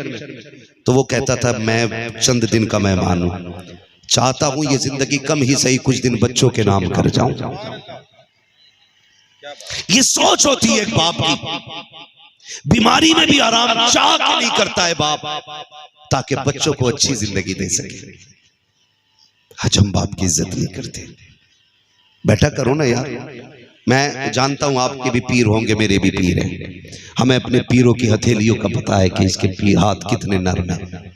तो वो कहता था मैं चंद दिन का मेहमान हूं, चाहता हूं ये जिंदगी कम ही सही कुछ दिन बच्चों के नाम कर जाऊं। ये सोच होती है एक बाप की। बीमारी में भी आराम चाह के नहीं करता है बाप, ताकि बच्चों को अच्छी जिंदगी दे सके। आज हम बाप की इज्जत नहीं करते। बैठा करो ना यार। मैं जानता हूं आपके भी पीर होंगे, मेरे भी पीर हैं। हमें अपने पीरों की हथेलियों का पता है कि इसके पीर हाथ कितने नरम हैं।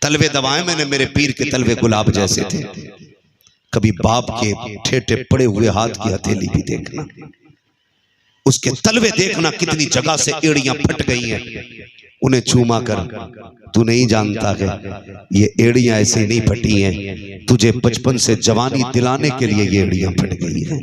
तलवे दबाए मैंने, मेरे पीर के तलवे गुलाब जैसे थे। कभी बाप के ठेठे पड़े हुए हाथ की हथेली भी देखना, उसके तलवे देखना कितनी जगह से एड़ियां फट गई हैं। उन्हें चूमा कर, तू नहीं जानता है ये एड़ियां ऐसे नहीं फटी हैं, तुझे बचपन से जवानी दिलाने के लिए ये एड़ियां फट गई हैं।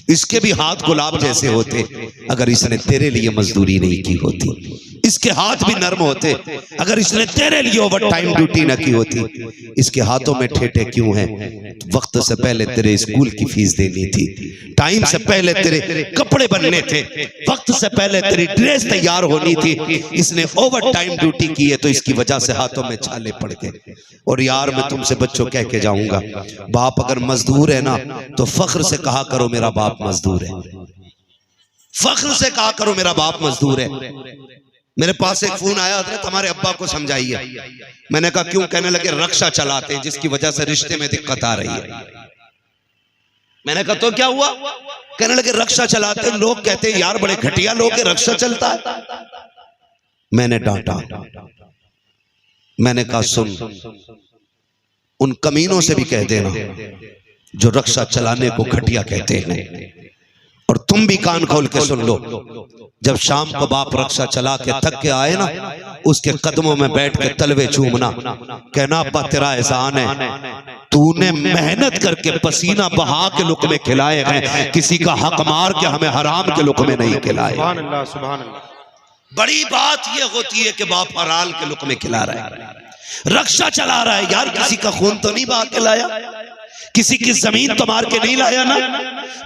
इसके भी हाथ गुलाब जैसे होते अगर इसने तेरे लिए मजदूरी नहीं की होती। इसके हाथ भी नर्म होते अगर इसने तेरे लिए ओवर टाइम ड्यूटी न की होती। इसके हाथों में ठेठे क्यों हैं? वक्त से पहले तेरे स्कूल की फीस देनी थी, टाइम से पहले तेरे कपड़े बनने थे, वक्त से पहले तेरी ड्रेस तैयार होनी थी। इसने ओवर टाइम ड्यूटी की है तो इसकी वजह से हाथों में छाले पड़ गए। और यार मैं तुमसे बच्चों कह के जाऊंगा, बाप अगर मजदूर है ना तो फख्र से कहा करो मेरा बाप मजदूर है। फख्र से कहा करो मेरा बाप मजदूर है। मेरे पास एक फोन आया, हजरत हमारे अब्बा को समझाइए। मैंने कहा क्यों? कहने लगे रक्षा चलाते हैं जिसकी वजह से रिश्ते में दिक्कत आ रही है। मैंने कहा तो क्या हुआ? कहने लगे रक्षा चलाते हैं, लोग कहते हैं यार बड़े घटिया लोग हैं, रक्षा चलता है। मैंने डांटा, मैंने कहा सुन, उन कमीनों से भी कह देना जो रक्षा चलाने को घटिया कहते हैं। और तुम भी कान खोल के सुन लो, जब शाम को बाप रक्षा चला के थक के आए ना, उसके कदमों में बैठ के तलवे चूमना, कहना अब्बा तेरा एहसान है, तूने मेहनत करके पसीना बहा के लुकमे खिलाए हैं, किसी का हक मार के हमें हराम के लुकमे नहीं खिलाए। सुभान अल्लाह, सुभान अल्लाह। बड़ी बात यह होती है कि बाप हलाल के लुकमे खिला रहा है, रक्षा चला रहा है। यार किसी का खून तो नहीं बहा के लाया, किसी की जमीन तो मार के नहीं लाया ना,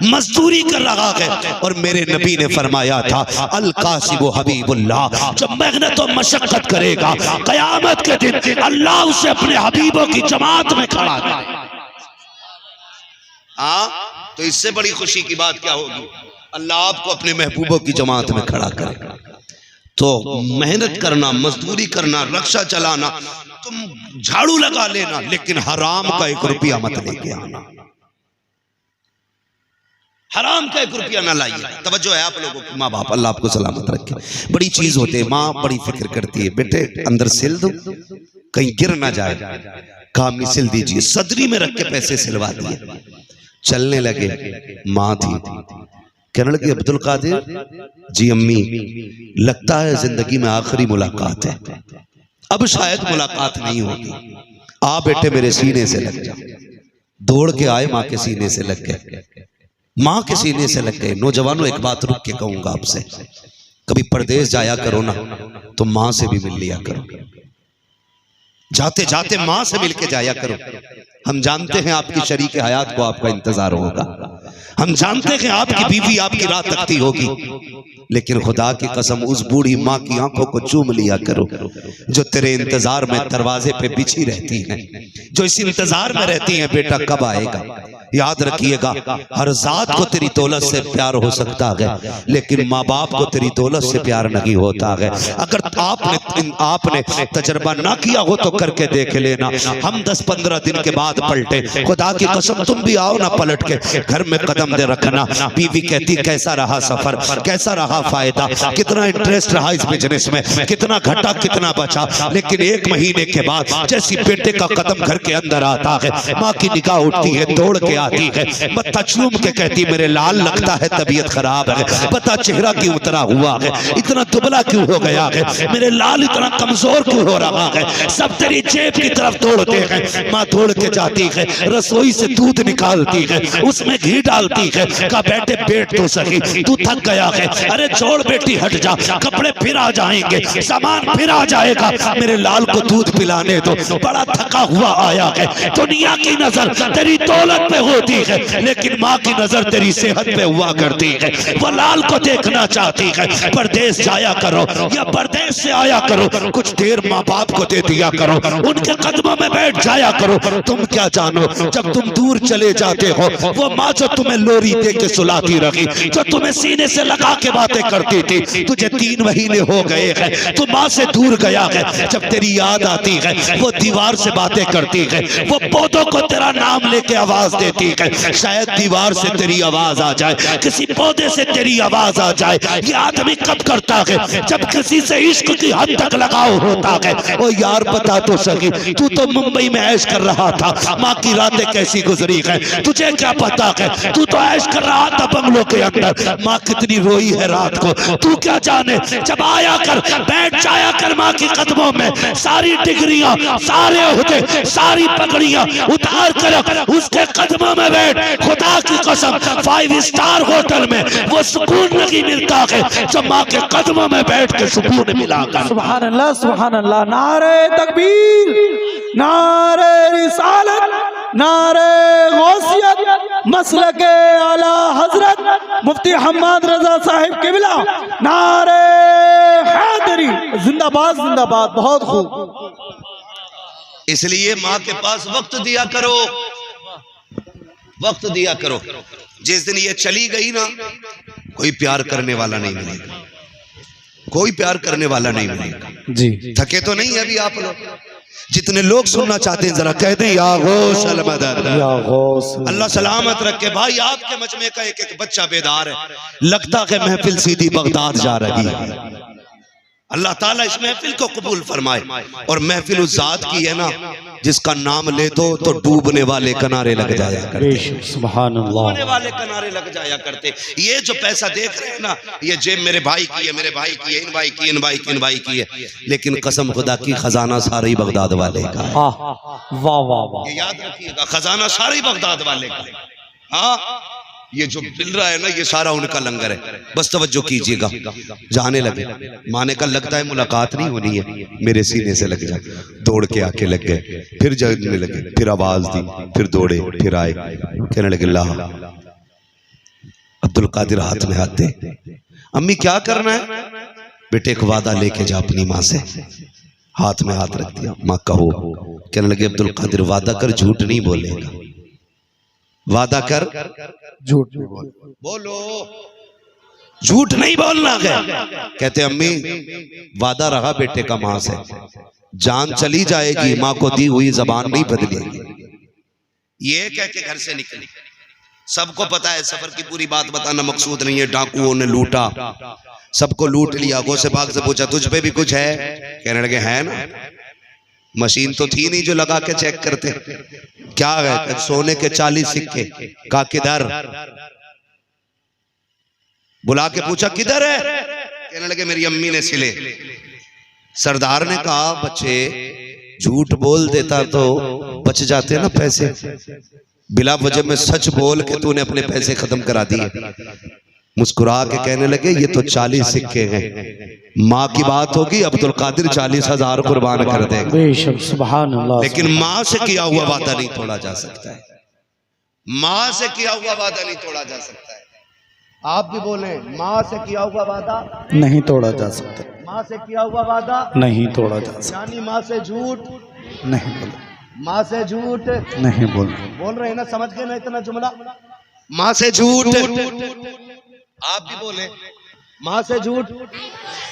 मजदूरी कर रहा है। और मेरे नबी ने फरमाया था अल कासिबु हबीबुल्लाह, जब मेहनत और मशक्कत करेगा कयामत के दिन अल्लाह उसे अपने हबीबों की जमात में खड़ा करेगा। हाँ, तो इससे बड़ी खुशी की बात क्या होगी? अल्लाह आपको अपने महबूबों की जमात में खड़ा करेगा। तो मेहनत करना, मजदूरी करना, रक्षा चलाना, तुम झाड़ू लगा लेना, लेकिन हराम का 1 रुपया मत लेके आना। हराम का 1 रुपया ना लाइए। तवज्जो है आप लोगों की। माँ बाप अल्लाह आपको सलामत रखे। बड़ी चीज होती है, माँ बड़ी फिक्र करती है, बेटे अंदर सिल दो कहीं गिर ना जाए, काम में सिल दीजिए। सदरी में रख के पैसे सिलवा दिए। चलने लगे, माँ थी, कहने लगी अब्दुल कादिर जी अम्मी, लगता है जिंदगी में आखिरी मुलाकात है, अब शायद मुलाकात नहीं होगी, आ बेटे मेरे सीने से लग जा। दौड़ के आए, माँ के सीने से लग गए, माँ के सीने से लग गए। नौजवानों एक बात रुक के कहूंगा आपसे, कभी परदेश जाया करो ना तो माँ से भी मिल लिया करो, जाते जाते माँ से मिलके जाया करो। हम जानते हैं आपकी शरीक हयात को आपका इंतजार होगा, हम जानते हैं आपकी बीवी आपकी राह तकती होगी, लेकिन खुदा की कसम उस बूढ़ी माँ की आंखों को चूम लिया करो जो तेरे इंतजार में दरवाजे पे बिछी रहती हैं, जो इस इंतजार में रहती हैं बेटा कब आएगा। याद रखिएगा, हर जात को तेरी दौलत से प्यार हो सकता है, लेकिन माँ बाप को तेरी दौलत से प्यार नहीं होता है। अगर आपने तजर्बा ना किया हो तो करके देख लेना। हम 10-15 दिन के बाद पलटे, खुदा की कसम तुम भी आओ ना पलट के, घर में कदम दे रखना। बीवी कहती कैसा रहा सफर, कैसा रहा फायदा, कितना इंटरेस्ट रहा इस बिजनेस में, कितना घटा कितना बचा। लेकिन 1 महीने के बाद जैसी बेटे का कदम घर के अंदर आता है, माँ की निगाह उठती है, दौड़ के आती है, मत्था चूम के कहती मेरे लाल लगता है तबीयत खराब है, पता चेहरा क्यों उतरा हुआ है, इतना दुबला क्यों हो गया है, मेरे लाल इतना कमजोर क्यों हो रहा है। सब तेरी जेब की तरफ दौड़ते हैं। माँ दौड़ के जाती है, रसोई से दूध निकालती है, उसमें घी डालती है। कहा बेटे बैठ तो सही, तू थक गया है। अरे छोड़ बेटी हट जा, कपड़े फिर आ जाएंगे, सामान फिर आ जाएगा, मेरे लाल को दूध पिलाने दो, बड़ा थका हुआ आया है। दुनिया की नजर तेरी दौलत पे होती है, लेकिन माँ की नजर तेरी सेहत पे हुआ करती है। वो लाल को देखना चाहती है। परदेश जाया करो या परदेश से आया करो, कुछ देर माँ बाप को दे दिया करो, उनके कदमों में बैठ जाया करो। तुम क्या जानो, जब तुम दूर चले जाते हो, वो माँ जो तुम्हें लोरी दे के सुलाती रही, जो तुम्हें सीने से लगा के बातें करती थी, तुझे 3 महीने हो गए हैं, तू माँ से दूर गया है। जब तेरी याद आती है, वो दीवार से बातें करती है, वो पौधों को तेरा नाम लेके आवाज देती है। शायद दीवार से तेरी आवाज आ जाए, किसी पौधे से तेरी आवाज आ जाए। ये आदमी कब करता है, जब किसी से इश्क की हद तक लगाव होता है। ओ यार बता तो सही, तू तो मुंबई में ऐश कर रहा था, माँ की रातें कैसी गुजरी है तुझे क्या पता है। तू तो ऐश कर रहा था बंगलों के अंदर, माँ कितनी रोई है रात को तू क्या जाने। जब आया कर, बैठ जाया कर माँ के कदमों में, सारी डिग्रियां, सारे ओहदे, सारी पगड़ियां उतार कर उसके कदमों में बैठ। खुदा की कसम 5 स्टार होटल में वो सुकून नहीं मिलता है जो माँ के कदमों में बैठ के सुकून मिला कर। सुभान अल्लाह, सुभान अल्लाह। नारे तकबीर, नारे रिसालत, नारे गौसियत, मसलके आला हजरत मुफ्ती हम्माद रजा साहिब किबला, नारे हैदरी, जिंदाबाद जिंदाबाद। बहुत खूब। इसलिए माँ के पास वक्त दिया करो, वक्त दिया करो। जिस दिन ये चली गई ना, कोई प्यार करने वाला नहीं मिलेगा, कोई प्यार करने वाला नहीं मिलेगा। जी थके तो नहीं अभी आप लोग? जितने लोग सुनना चाहते हैं जरा कह दें या गौस अल मदद, या गौस। अल्लाह सलामत रखे। भाई आपके मजमे का एक एक बच्चा बेदार है, लगता है महफिल सीधी बगदाद जा रही है। अल्लाह ताला इस महफिल को कबूल फरमाए। और महफिल उस जात की है ना जिसका नाम ले तो डूबने वाले किनारे लग जाया करते, सुभान अल्लाह, डूबने वाले किनारे लग जाया करते। ये जो पैसा देख रहे हैं ना, ये जेब मेरे भाई की है, मेरे भाई की है, इन भाई की, इन भाई की, इन भाई की है, लेकिन कसम खुदा की खजाना सारा ही बगदाद वाले का है। वाह वाह वाह। ये याद रखिएगा, खजाना सारा ही बगदाद वाले का है। हाँ, ये जो मिल रहा है ना, ये सारा उनका लंगर है। बस तवज्जो कीजिएगा। जाने लगे, माने का लगता है मुलाकात नहीं होनी है, मेरे सीने से लग जाए। दौड़ के आके लग गए, फिर जगने लगे, फिर आवाज दी, फिर दौड़े, फिर आए, कहने लगे ला अब्दुल कादिर हाथ में हाथ दे। अम्मी क्या करना है? बेटे एक वादा लेके जा अपनी माँ से। हाथ में हाथ रख दिया, माँ कहो। कहने लगे अब्दुल कादिर वादा कर, झूठ नहीं बोलेगा, वादा कर, झूठ नहीं बोल, बोलो, झूठ नहीं बोलना है। कहते अम्मी वादा रहा बेटे का मां से, जान चली जाएगी, मां को दी हुई जबान नहीं बदलेगी। ये कह के घर से निकली। सबको पता है सफर की पूरी बात बताना मकसूद नहीं है। डाकुओं ने लूटा, सबको लूट लिया। गौसे बाग से पूछा तुझ पे भी कुछ है? कहने लगे है ना। मशीन तो थी नहीं जो लगा के चेक करते। क्या है? सोने के 40 सिक्के। का किधर? बुला के पूछा किधर है? कहने लगे मेरी अम्मी ने सिले। सरदार ने कहा बच्चे झूठ बोल देता तो बच जाते ना पैसे, बिला वजह में सच बोल के तूने अपने पैसे खत्म करा दिए। मुस्कुरा के कहने लगे ये तो 40 सिक्के हैं, माँ की बात होगी अब्दुल कादिर 40,000 कुर्बान कर देगा। बेशक, सुभान अल्लाह। लेकिन माँ से किया हुआ वादा नहीं तोड़ा जा सकता है। माँ से किया हुआ वादा नहीं तोड़ा जा सकता है। आप भी बोले माँ से किया हुआ वादा नहीं तोड़ा जा सकता, माँ से किया हुआ वादा नहीं तोड़ा जा सकता। यानी माँ से झूठ नहीं बोल, माँ से झूठ नहीं बोल रहे हैं ना, समझ गए ना इतना जुमला? माँ से झूठ। आप भी बोले माँ से झूठ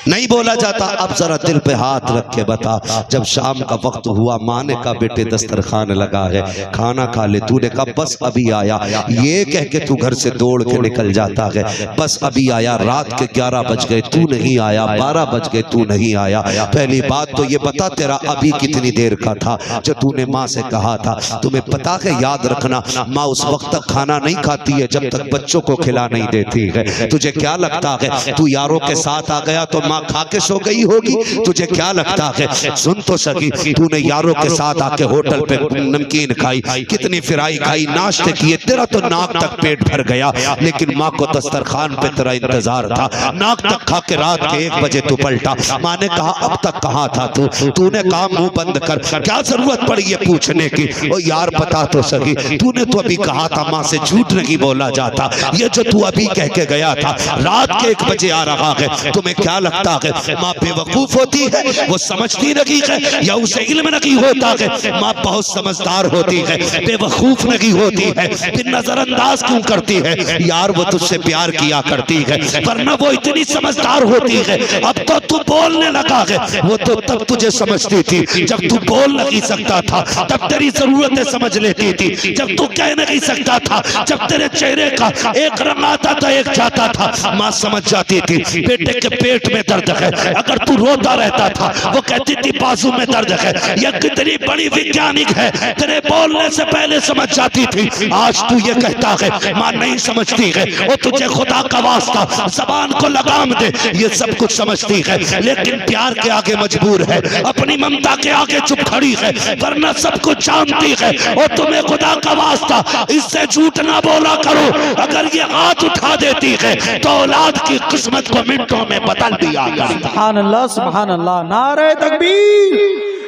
नहीं बोला जाता। अब जरा दिल पे हाथ रख के बता, जब शाम का वक्त हुआ माँ ने कहा बेटे दस्तरखान लगा है, खाना खा ले। तूने कहा बस अभी आया। ये कह के तू घर से दौड़ के निकल जाता है, बस अभी आया। रात के 11 बज गए तू नहीं आया, 12 बज गए तू नहीं आया। पहली बात तो ये बता तेरा अभी कितनी देर का था जो तूने माँ से कहा था? तुम्हें पता है, याद रखना माँ उस वक्त तक खाना नहीं खाती है जब तक बच्चों को खिला नहीं देती है। तुझे क्या लगता है तू यारों के साथ आ गया तो माँ खा के सो गई होगी, तुझे क्या लगता है? सुन तो सकी, तूने यारों के साथ आके होटल पे नमकीन खाई, कितनी फिराई खाई, नाश्ते किए, तेरा तो नाक तक पेट भर गया, लेकिन माँ को दस्तरखान पे तेरा इंतजार था। नाक तक खा के रात के 1 बजे तू पलटा। माँ ने कहा अब तक कहाँ था तू? तूने कहा मुंह बंद कर, क्या जरूरत पड़ी है पूछने की? ओ यार बता तो सकी, तूने तो अभी कहा था माँ से झूठ नहीं बोला जाता। ये जो तू अभी कह के गया था रात के 1 बजे आ रहा है, तुम्हें क्या लगता है माँ बेवकूफ होती है? वो समझती नहीं है या उसे इल्म नहीं होता है? माँ बहुत समझदार होती है, बेवकूफ नहीं होती है। फिर नजरअंदाज क्यों करती है? यार वो तुझसे प्यार किया करती है, वरना वो इतनी समझदार होती है। अब तो तू बोलने लगा है, वो तो तब तुझे समझती थी जब तू बोल नहीं सकता था, तब तेरी जरूरतें समझ लेती थी। जब तू कह नहीं सकता था, जब तेरे चेहरे का एक रंग आता था एक जाता था, माँ समझ जाती थी बेटे के पेट में दर्द है। अगर तू रोता रहता था वो कहती थी बाजू में दर्द है। यह कितनी बड़ी वैज्ञानिक है, तेरे बोलने से पहले समझ जाती थी। आज तू ये कहता है माँ नहीं समझती है, वो तुझे खुदा का वास्ता जबान को लगाम दे, ये सब कुछ समझती है, लेकिन प्यार के आगे मजबूर है, अपनी ममता के आगे चुप खड़ी है, वरना सब कुछ जानती है। और तुम्हें खुदा का वास्ता इससे झूठ ना बोला करो। अगर ये हाथ उठा देती है तो औलाद की किस्मत को मिनटों में बदल दिया करता। सुभान अल्लाह, सुभान अल्लाह। नारे तकबीर,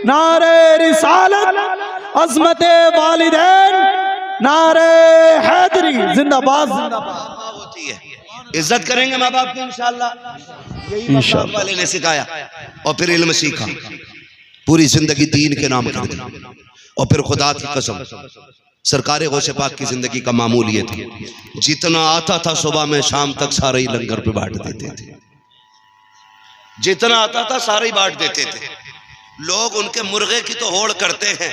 नारे रिसालत, अज़मत वालिदैन, नारे हैदरी, जिंदाबाद जिंदाबाद। होती है, इज्जत करेंगे माँ बाप की इंशाअल्लाह। यही इंशाअल्लाह वाले ने सिखाया और फिर इल्म सीखा, पूरी जिंदगी दीन के नाम कर दी। और फिर खुदा की कसम, सरकारे गौसे पाक की जिंदगी का मामूल ये था, जितना आता था सुबह में शाम तक सारे ही लंगर पे बांट देते थे। जितना आता था सारे ही बांट देते थे। लोग उनके मुर्गे की तो होड़ करते हैं,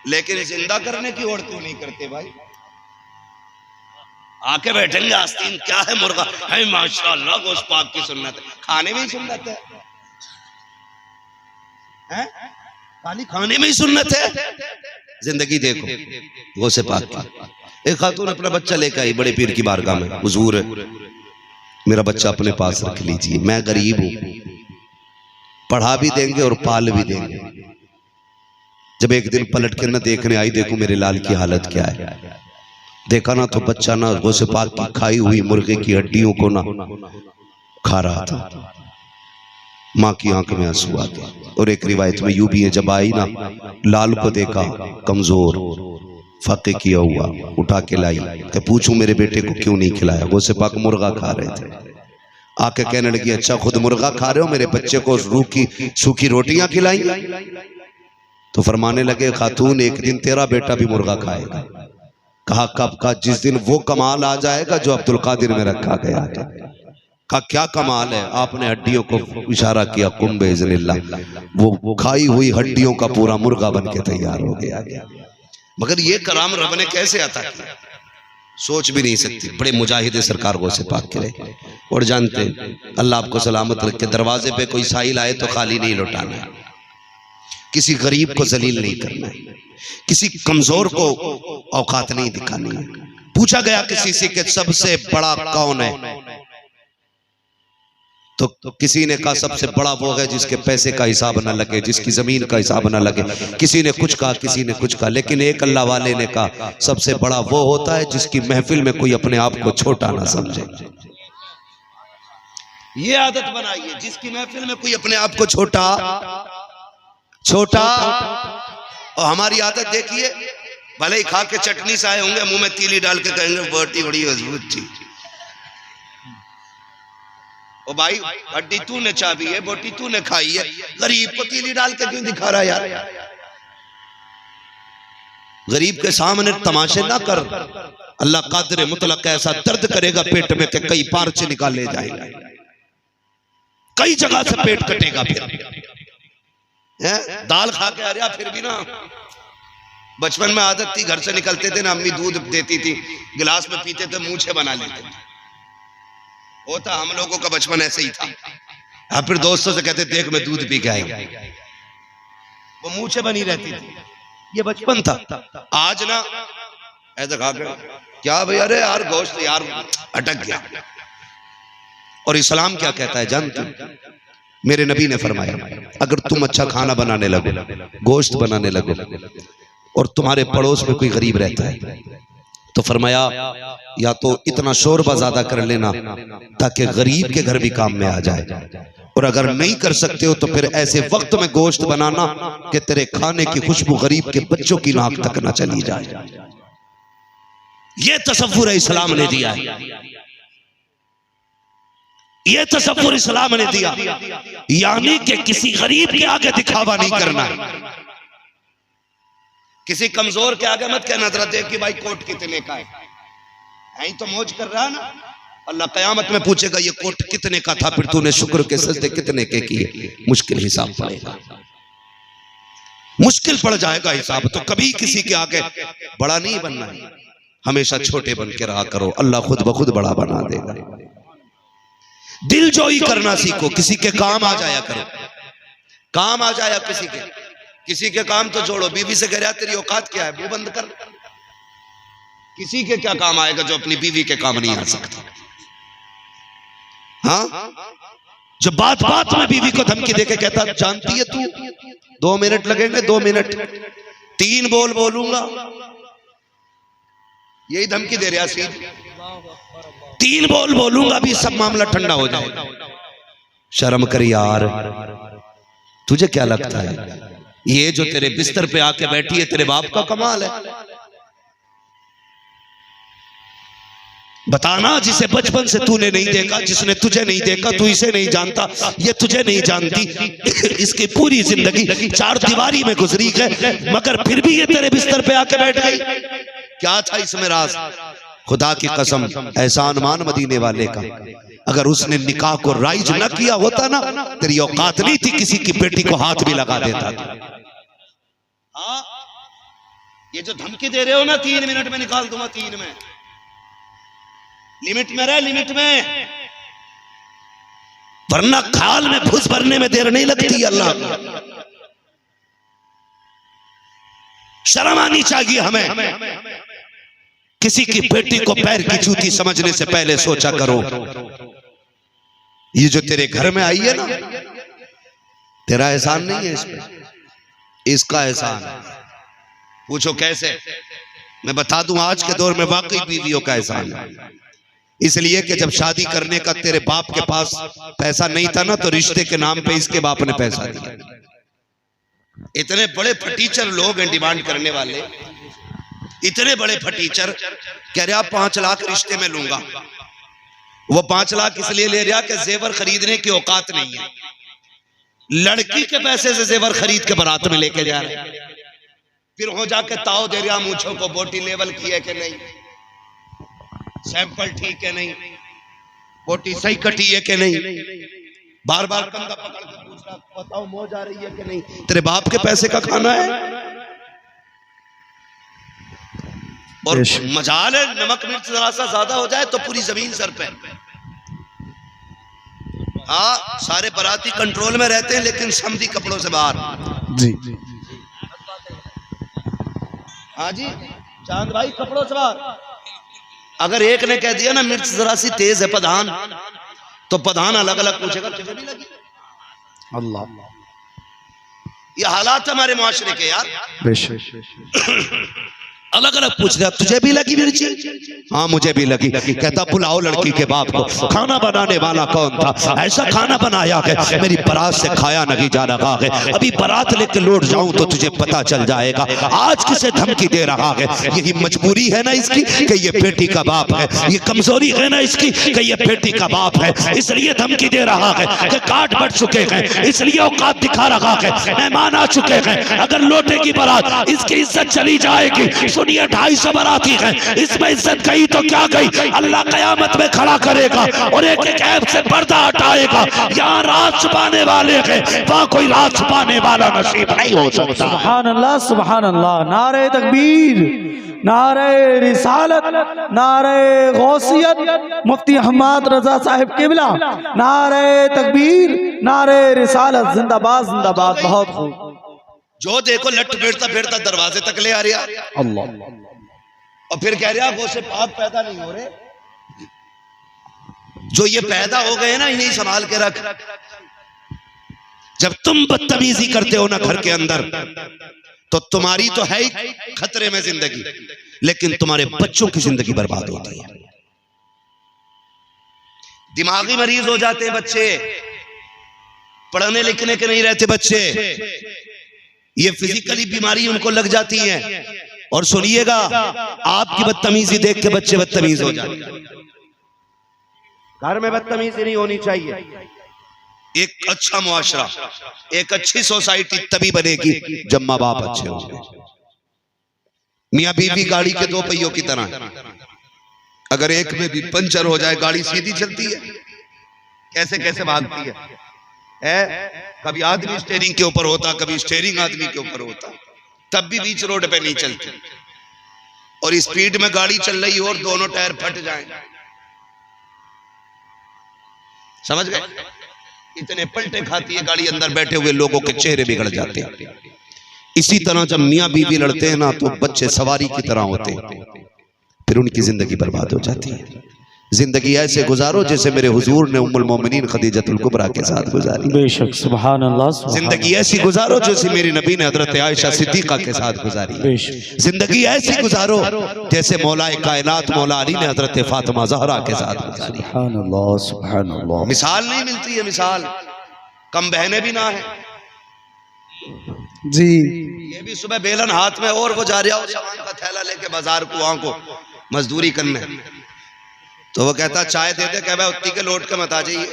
लेकिन जिंदा करने की होड़ क्यों नहीं करते भाई? आके बैठेंगे आस्तीन, क्या है मुर्गा है, माशाअल्लाह गौसे पाक की सुन्नत है, खाने में ही सुन्नत है, खाली खाने में ही सुन्नत है। जिंदगी देखो गौसे पाक की। एक खातून अपना बच्चा लेकर आई बड़े पीर की बारगाह में, हुजूर मेरा बच्चा अपने पास रख लीजिए, मैं गरीब हूं, पढ़ा भी देंगे और पाल भी देंगे। जब एक दिन पलट के न देखने आई, देखो मेरे लाल की हालत क्या है। देखा ना तो बच्चा ना गौसे पाक की खाई हुई मुर्गे की हड्डियों को ना खा रहा था। माँ की आंख में आंसू आ गया। और एक रिवायत में यूं भी है, जब आई ना लाल को देखा कमजोर फाके किया हुआ, उठा के लाई, तो पूछूं मेरे बेटे को क्यों नहीं खिलाया? गौसे पाक मुर्गा खा रहे थे। आके कहने लगी अच्छा खुद मुर्गा खा रहे हो, मेरे बच्चे को सूखी रोटियां खिलाई? तो फरमाने लगे खातून एक दिन तेरा बेटा भी मुर्गा खाएगा। कहा कब? का जिस दिन वो कमाल आ जाएगा जो अब्दुल कादिर में रखा गया था। का क्या कमाल है? आपने हड्डियों को इशारा किया, कुंबे इज़्निल्लाह, वो खाई हुई हड्डियों का पूरा मुर्गा बन के तैयार हो गया। मगर ये कराम रब ने कैसे अता किया, सोच भी नहीं सकती। बड़े मुजाहिद सरकार गौसे पाक के रहे। और जानते अल्लाह आपको सलामत रखे, दरवाजे पे कोई साहिल आए तो खाली नहीं लौटाना है, किसी गरीब को जलील नहीं करना है, किसी कमजोर को औकात नहीं दिखानी है। पूछा गया किसी से कि सबसे बड़ा कौन है, तो किसी ने कहा सबसे बड़ा वो है जिसके पैसे का हिसाब ना लगे, जिसकी जमीन का हिसाब ना लगे। किसी ने कुछ कहा, किसी ने कुछ कहा, लेकिन एक अल्लाह वाले ने कहा सबसे बड़ा वो होता है जिसकी महफिल में कोई अपने आप को छोटा ना समझे। ये आदत बनाइए, जिसकी महफिल में कोई अपने आप को छोटा। और हमारी आदत देखिए, भले ही खा के चटनी से आए होंगे, मुंह में तीली डाल के कहेंगे बोटी बड़ी मजबूत थी। ओ भाई हड्डी तूने चाबी है, बोटी तूने खाई है, गरीब को तीली डाल के क्यों दिखा रहा यार? गरीब के सामने तमाशे ना कर। अल्लाह कादिर मुतलक ऐसा दर्द करेगा पेट में कि कई पार्चे निकाले जाएंगे, कई जगह से पेट कटेगा। फिर दाल खा के आ रहा, फिर भी ना। बचपन में आदत थी, घर से निकलते थे ना, अम्मी दूध देती थी, गिलास में पीते थे, मूछे बना लेते थे। होता हम लोगों का बचपन ऐसे ही था। फिर दोस्तों से कहते देख मैं दूध पी के आएंगे, वो मूछे बनी रहती थी। ये बचपन था। आज ना ऐसा खा कर क्या भाई, अरे यार गोश्त यार अटक गया, और इस्लाम क्या कहता है जानते हो? मेरे नबी ने फरमाया अगर तुम अच्छा खाना बनाने लगो, गोश्त बनाने लगो, और तुम्हारे पड़ोस में कोई गरीब रहता है तो फरमाया या तो इतना शोरबा ज्यादा कर लेना ताकि गरीब के घर भी काम में आ जाए, और अगर नहीं कर सकते हो तो फिर ऐसे वक्त में गोश्त बनाना कि तेरे खाने की खुशबू गरीब के बच्चों की नाक तक ना चली जाए। ये तसव्वुर इस्लाम ने दिया है, ये तसव्वुर इस्लाम ने दिया, यानी कि किसी गरीब के आगे दिखावा नहीं करना है, किसी कमजोर के आगे मत कहना जरा देख कि भाई कोट कितने का है, यही तो मौज कर रहा है ना। अल्लाह कयामत में पूछेगा ये कोट कितने का था, फिर तूने शुक्र के सजदे कितने के किए, मुश्किल हिसाब पड़ेगा, मुश्किल पड़ जाएगा हिसाब। तो कभी किसी के आगे बड़ा नहीं बनना है, हमेशा छोटे बन के रहा करो, अल्लाह खुद ब खुद बड़ा बना देगा। दिल जोई करना सीखो, किसी के काम आ जाया करो, काम आ जाया किसी के काम तो जोड़ो। बीवी से कह रहा तेरी औकात क्या है, वो बंद कर। किसी के क्या काम आएगा जो अपनी बीवी के काम नहीं आ सकता। हाँ, जो बात बात में बीवी को धमकी देके कहता जानती है तू 2 मिनट लगेंगे, 2 मिनट 3 बोल बोलूंगा, यही धमकी दे रहा सीध, 3 बोल बोलूंगा भी सब मामला ठंडा हो जाएगा। शर्म कर यार, तुझे क्या लगता है ये जो तेरे बिस्तर पे आके बैठी है तेरे बाप का कमाल है? बताना, जिसे बचपन से तूने नहीं देखा, जिसने तुझे नहीं देखा, तू इसे नहीं जानता, ये तुझे नहीं जानती, इसकी पूरी जिंदगी 4 दीवारी में गुजरी है, मगर फिर भी ये तेरे बिस्तर पे आके बैठ गई। क्या था इसमें राज? खुदा की कसम, एहसान मान मदीने वाले का, अगर उसने निकाह को राइज न किया होता ना, तेरी औकात नहीं थी किसी की बेटी को हाथ भी लगा देता था। हाँ, ये जो धमकी दे रहे हो ना 3 मिनट में निकाल दूंगा, 3 में, लिमिट में रहे, लिमिट में, वरना खाल में फुस भरने में देर नहीं लगती। अल्लाह शर्म आनी चाहिए हमें। किसी की बेटी को पैर की जूती समझने से पहले सोचा करो। ये जो तेरे घर में आई है ना, तेरा एहसान नहीं है इसमें, इसका एहसान है। पूछो कैसे? मैं बता दूं, आज के दौर में वाकई बीवियों का एहसान है। इसलिए कि जब शादी करने का तेरे बाप के पास पैसा नहीं था ना, तो रिश्ते के नाम पे इसके बाप ने पैसा दिया। इतने बड़े फटीचर लोग हैं डिमांड करने वाले, इतने बड़े फटीचर, कह रहा 5 लाख रिश्ते में लूंगा। वो 5 लाख इसलिए ले रहा कि जेवर खरीदने की औकात नहीं है, लड़की के पैसे से जेवर खरीद के बारात में लेके जा रहे, फिर हो जाके ताव दे रहा मूंछों को, बोटी लेवल की है कि नहीं, सैंपल ठीक है नहीं, बोटी सही कटी है कि नहीं, बार बार कंधा पकड़ के पूछ रहा बताओ मौज आ रही है कि नहीं। तेरे बाप के पैसे का खाना है। और मजाल है नमक मिर्च जरा सा ज्यादा हो जाए तो पूरी जमीन सर पे। हाँ, सारे बराती कंट्रोल में रहते हैं लेकिन समधी कपड़ों से बाहर। जी हाँ जी, चांद भाई कपड़ों से बाहर। अगर एक ने कह दिया ना मिर्च जरा सी तेज है प्रधान, तो प्रधान अलग अलग पूछेगा तुझे भी लगी? अल्लाह, ये हालात हमारे मुआशरे के यार। बेशक अलग अलग पूछ रहा तुझे भी लगी मिर्ची? हाँ मुझे भी लगी। कहता बुलाओ लड़की के बाप को। खाना बनाने वाला कौन था? ऐसा खाना बनाया है मेरी बारात से खाया नहीं जा रहा है, अभी बारात लेके लौट जाऊं तो तुझे पता चल जाएगा। आज किसे धमकी दे रहा है? यही मजबूरी है ना इसकी कि ये बेटी का बाप है, ये कमजोरी है ना इसकी कि ये बेटी का बाप है, इसलिए धमकी दे रहा है कि काट बढ़ चुके हैं, इसलिए औकात दिखा रहा है, मेहमान आ चुके हैं, अगर लौटेगी बारात इसकी इज्जत चली जाएगी। सुनिए 250 बाराती है, इसमें इज्जत गई तो क्या गई, अल्लाह कयामत में खड़ा करेगा और एक एक ऐब से पर्दा हटाएगा। यहाँ राज छुपाने वाले हैं, वहाँ कोई राज छुपाने वाला नसीब नहीं हो सकता। सुभान अल्लाह, सुभान अल्लाह। नारे तकबीर, नारे रिसालत, नारे गौसियत, मुफ्ती अहमद रजा साहिब किबला, नारे तकबीर, नारे रिसालत, जिंदाबाद जिंदाबाद। बहुत खूब। जो देखो लट फेरता फेरता दरवाजे तक ले आ रहा अल्लाह, और फिर कह रहा वो से पाप पैदा नहीं हो रहे। जो ये पैदा हो गए ना इन्हें संभाल के रख। जब तुम बदतमीजी करते हो ना घर के अंदर, तो तुम्हारी तो है ही खतरे में जिंदगी, लेकिन तुम्हारे बच्चों की जिंदगी बर्बाद होती है। दिमागी मरीज हो जाते हैं बच्चे, पढ़ने लिखने के नहीं रहते बच्चे, ये फिजिकली बीमारी उनको लग जाती है। और सुनिएगा, आपकी बदतमीजी देख के बच्चे बदतमीज हो जाते हैं। घर में बदतमीजी नहीं होनी चाहिए। एक अच्छा मुआशरा, एक अच्छी सोसाइटी तभी बनेगी जब माँ बाप अच्छे होंगे। मियाँ बीवी गाड़ी के दो पहियों की तरह, अगर एक में भी पंचर हो जाए गाड़ी सीधी चलती है, कैसे कैसे भागती है? कभी आदमी स्टीयरिंग के ऊपर होता, कभी स्टीयरिंग आदमी के ऊपर होता, तब भी बीच रोड पे नहीं चलती। और स्पीड में गाड़ी चल रही और दोनों टायर फट जाएं, समझ गए? इतने पलटे खाती है गाड़ी, अंदर बैठे हुए लोगों के चेहरे बिगड़ जाते हैं। इसी तरह जब मियाँ बीवी लड़ते हैं ना, तो बच्चे सवारी की तरह होते हैं, फिर उनकी जिंदगी बर्बाद हो जाती है। जिंदगी ऐसे गुजारो जैसे मेरे हुजूर ने उम्मुल मोमिनीन खदीजतुल कुबरा के साथ गुजारी। बेशक, सुभान अल्लाह। जिंदगी ऐसी गुजारो जैसे मेरी नबी ने हजरत आयशा सिद्दीका के साथ गुजारी। बेशक, जिंदगी ऐसी गुजारो जैसे मौलाए कायनात मौला अली ने हजरत फातिमा ज़हरा के साथ गुजारी। सुभान अल्लाह, सुभान अल्लाह। मिसाल नहीं मिलती है, मिसाल कम बहने भी ना है जी। ये भी सुबह बेलन हाथ में और वो जा रहा हो सामान का थैला लेके बाजार कुआं को मजदूरी करने, तो वो कहता चाय दे दे, कह भाई उत्ती के लौट के मत आ जाइए,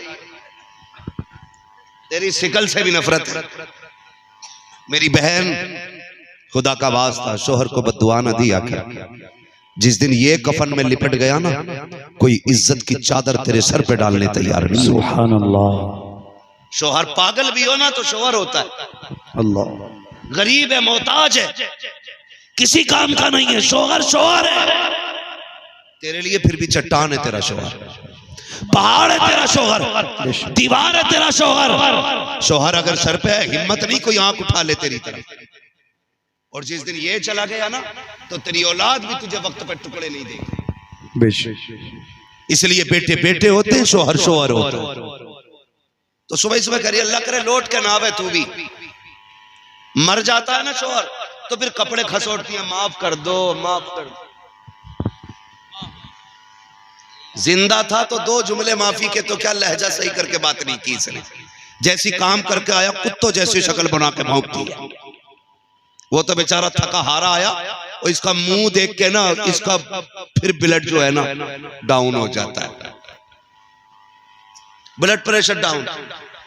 तेरी शिकल से भी नफरत है। मेरी बहन, खुदा का वास्ता शोहर को बद्दुआ न दिया कर। जिस दिन ये कफन में लिपट गया ना, कोई इज्जत की चादर तेरे सर पे डालने तैयार नहीं। सुभान अल्लाह। शोहर पागल भी हो ना तो शोहर होता है, अल्लाह। गरीब है, मोहताज है, किसी काम का नहीं है, शोहर शोहर है। तेरे लिए फिर भी चट्टान है तेरा शोहर, पहाड़ है तेरा शोहर, दीवार है तेरा शोहर। शोहर अगर सर पे है, हिम्मत नहीं कोई आंख उठा ले तेरी तरफ। और जिस दिन ये चला गया ना, तो तेरी औलाद भी तुझे वक्त पे टुकड़े नहीं देगी। बेशक। इसलिए बेटे बेटे होते हैं, शोहर शोहर होता है। तो सुबह सुबह करिए अल्लाह करे लौट के ना आवे, तू भी मर जाता है ना शोहर, तो फिर कपड़े खसोटती है, माफ कर दो माफ कर दो। जिंदा था तो दो जुमले माफी के, तो क्या लहजा सही करके बात नहीं की इसने। जैसी काम करके आया, कुत्तों जैसी शक्ल बना के भौंकती है। वो तो बेचारा थका हारा आया, और इसका मुंह देख के ना, इसका फिर ब्लड जो है ना डाउन हो जाता है, ब्लड प्रेशर डाउन।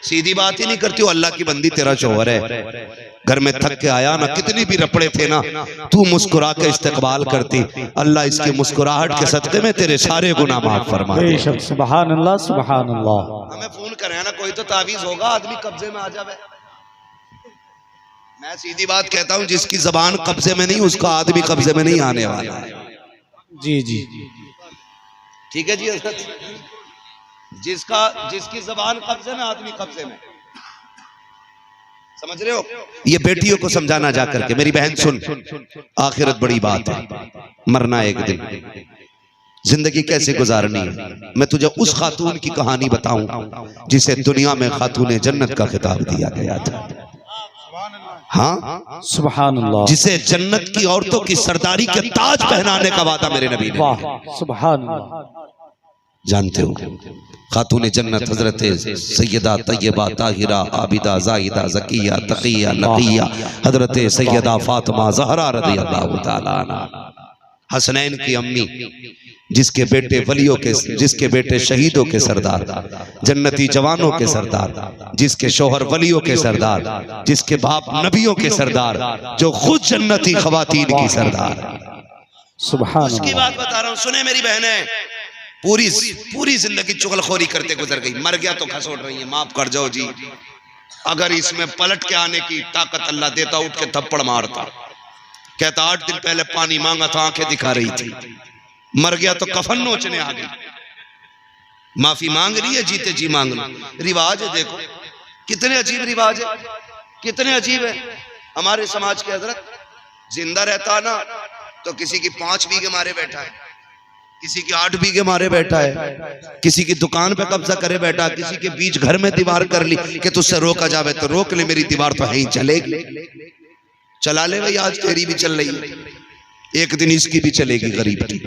सीधी बात ही नहीं करती हो, अल्लाह की बंदी तेरा शोहर है, घर में थक के आया ना, कितनी भी रपड़े थे ना, तू मुस्कुरा के इस्तकबाल करती, अल्लाह इसकी मुस्कुराहट के सदके में तेरे सारे गुनाह माफ फरमा दे। बेशक, सुभान अल्लाह, सुभान अल्लाह। हमें फोन करें ना, कोई तो तावीज होगा, आदमी कब्जे में आ जावे। मैं सीधी बात कहता हूँ, जिसकी जबान कब्जे में नहीं, उसका आदमी कब्जे में नहीं आने वाला है। जी जी, ठीक है जी हज़रत, जिसकी जबान कब्जे में, आदमी कब्जे में, समझ रहे हो? ये बेटियों को समझाना जा करके, मेरी बहन सुन, आखिरत बड़ी बात है, मरना एक दिन, जिंदगी कैसे गुजारनी है। मैं तुझे उस खातून की कहानी बताऊं जिसे दुनिया में खातून जन्नत का खिताब दिया गया था। हाँ, सुभान अल्लाह। जिसे जन्नत की औरतों की सरदारी के ताज पहनाने का वादा मेरे नबी ने। वाह, सुभान अल्लाह। जानते हो, खातून जन्नत हजरत सैयदा तैयबा ताहिरा आबिदा जाहिदा जकिया तकिया नकिया हजरत सैयदा फातिमा ज़हरा रज़ियल्लाहु ताला अन्हा, हसनैन की अम्मी, जिसके बेटे वलियों के, जिसके बेटे शहीदों के सरदार, जन्नती जवानों के सरदार, जिसके शोहर वलियों के सरदार, जिसके बाप नबियों के सरदार, जो खुद जन्नती खवातीन की सरदार। सुभान उसकी बात बता रहा हूँ, सुने मेरी बहनें, पूरी जिंदगी चुगलखोरी करते गुजर गई, मर गया तो खसोट रही है, माफ कर जाओ जी। अगर इसमें पलट के आने की ताकत अल्लाह देता, उठ के थप्पड़ मारता। कहता 8 दिन पहले पानी मांगा था, आंखें दिखा रही थी, मर गया तो कफन नोचने आ गई। माफी मांग रही है, जीते जी मांग लो। रिवाज है, देखो कितने अजीब रिवाज है, कितने अजीब है हमारे समाज के। हजरत जिंदा रहता ना तो किसी की 5 बीघे मारे बैठा है, किसी के 8 बीघे मारे बैठा है, किसी की दुकान पे कब्जा करे बैठा, किसी के बीच घर में दीवार कर ली कि तुझसे रोका जावे तो रोक ले, मेरी दीवार तो है ही, चलेगी, चला ले भाई, आज तेरी भी चल रही है, एक दिन इसकी भी चलेगी गरीब की।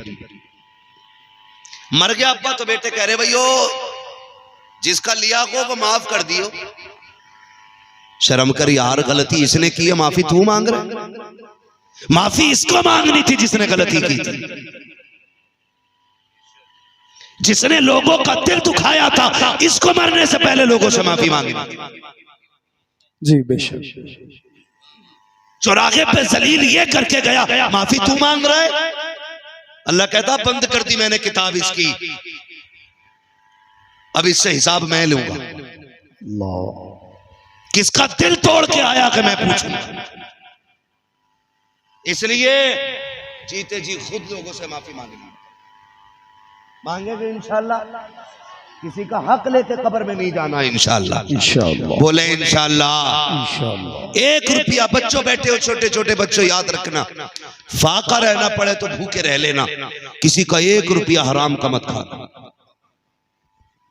मर गया अब्बा तो बेटे कह रहे भैयो जिसका लिया को वो माफ कर दियो। शर्म कर यार, गलती इसने की है, माफी तू मांग रहा? माफी इसको मांगनी थी जिसने गलती की थी, जिसने लोगों का दिल दुखाया था, इसको मरने से पहले लोगों से माफी मांगी थी। जी बेशक। चौराहे पे जलील ये करके गया, माफी तू मांग रहा है? अल्लाह कहता बंद कर दी मैंने किताब इसकी, अब इससे हिसाब मैं लूंगा। किसका दिल तोड़ के आया कि मैं पूछूं? इसलिए जीते जी खुद लोगों से माफी मांगनी, मांगेंगे इंशाल्लाह, किसी का हक लेके कब्र में नहीं जाना इंशाल्लाह। इंशाअल्लाह बोले इंशाल्लाह। इंशाअल्लाह। 1 रुपया, बच्चों बैठे हो, छोटे छोटे बच्चों, याद रखना, फाका रहना पड़े तो भूखे रह लेना, किसी का 1 रुपया हराम का मत खाना।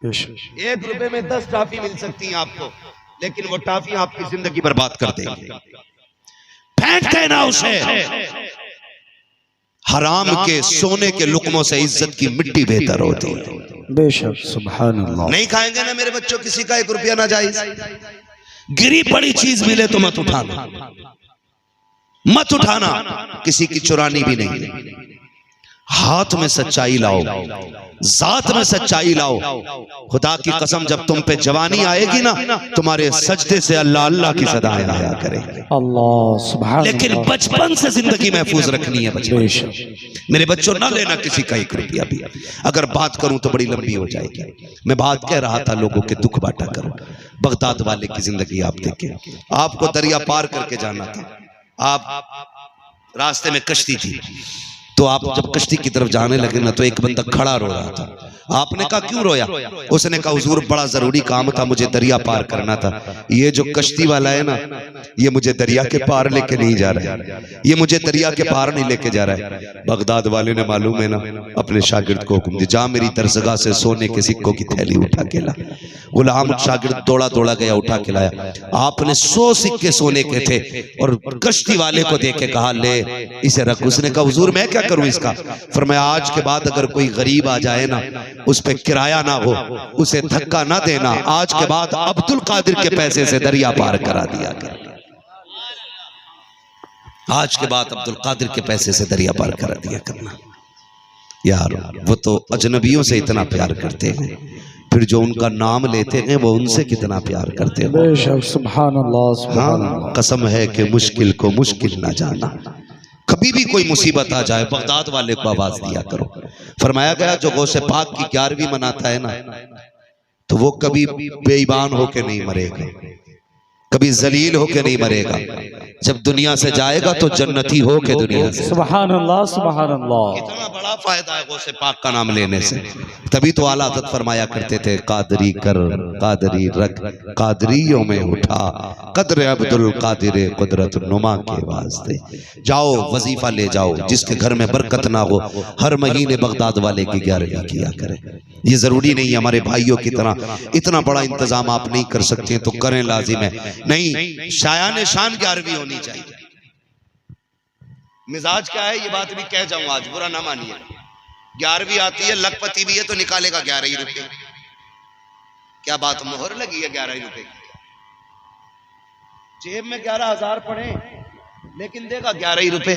1 रुपए में 10 टॉफी मिल सकती है आपको, लेकिन वो टॉफी आपकी जिंदगी बर्बाद कर देंगे। फेंक देना उसे। हराम के सोने के लुकमों से इज्जत की मिट्टी बेहतर होती है। बेशक सुभान अल्लाह। नहीं खाएंगे ना मेरे बच्चों किसी का 1 रुपया ना जायज। गिरी पड़ी चीज मिले तो मत उठाना, मत उठाना, किसी की चुरानी भी नहीं। हाथ में सच्चाई लाओ, जात में सच्चाई लाओ। खुदा की कसम जब तुम पे जवानी आएगी ना, तुम्हारे सजदे से अल्लाह अल्लाह की सदाएं आया करेंगे। अल्लाह सुभान। लेकिन बचपन से जिंदगी महफूज रखनी है बचपन। मेरे बच्चों ना लेना किसी का 1 रुपया भी। अगर बात करूं तो बड़ी लंबी हो जाएगी। मैं बात कह रहा था लोगों के दुख बांटा करो। बगदाद वाले की जिंदगी आप देखें, आपको दरिया पार करके जाना था, आप रास्ते में कश्ती थी, तो आप जब कश्ती की तरफ जाने लगे ना तो एक बंदा खड़ा रो रहा था। आपने कहा क्यों रोया? उसने कहा हुजूर बड़ा जरूरी काम था, मुझे दरिया पार करना था। ये जो कश्ती वाला है ना, ये मुझे दरिया के पार लेके नहीं जा रहा है, ये मुझे दरिया के पार नहीं लेके जा रहा है। बगदाद वाले ने मालूम है ना अपने शागिर्द को हुक्म दिया, जा मेरी दरसगाह से सोने के सिक्कों की थैली उठा के ला। गुलाम शागिर्द दौड़ा दौड़ा गया, उठा के लाया। आपने 100 सिक्के सोने के थे और कश्ती वाले को देख के कहा ले इसे रख। उसने कहा हुजूर मैं क्या करूं इसका? फरमाया आज के बाद अगर कोई गरीब आ जाए ना, उस पे किराया ना हो, उसे धक्का ना देना। आज के बाद अब्दुल कादिर के पैसे से दरिया पार करा दिया कर। आज के बाद अब्दुल कादिर के पैसे से दरिया पार करा दिया करना। यार वो तो अजनबियों से इतना प्यार करते हैं, फिर जो उनका नाम लेते हैं वो उनसे कितना प्यार करते हैं। बेशक सुभान अल्लाह सुभान अल्लाह। हाँ, कसम है कि मुश्किल को मुश्किल ना जाना। कभी भी कोई मुसीबत आ जाए बगदाद वाले को आवाज दिया करो। फरमाया गया जो गौसे पाक की 11वीं मनाता है ना, तो वो कभी बेईमान होके नहीं मरेगा, कभी जलील होके नहीं मरेगा। जब दुनिया से जाएगा तो जन्नती होके दुनिया से। सुभान अल्लाह सुभान अल्लाह। कितना बड़ा फायदा है गौसे पाक का नाम लेने से। तभी तो आला हज़रत फरमाया करते थे कादरी कर कादरी रख कादरियों में उठा कदर अब्दुल कादिर कुदरत नुमा के वास्ते। जाओ वजीफा ले जाओ, जिसके घर में बरकत ना हो हर महीने बगदाद वाले की 11वीं किया करें। ये जरूरी नहीं है हमारे भाइयों की तरह इतना बड़ा इंतजाम आप नहीं कर सकते तो करें, लाजिम है। नहीं, शायान शान 11वीं होनी चाहिए। मिजाज क्या है ये बात भी कह जाऊं, आज बुरा ना मानिए। 11वीं आती है, लखपति भी है तो निकालेगा 11 ही रुपए। क्या बात, मोहर लगी है 11 रुपए की? जेब में 11,000 पड़े लेकिन देगा 11 ही रुपए।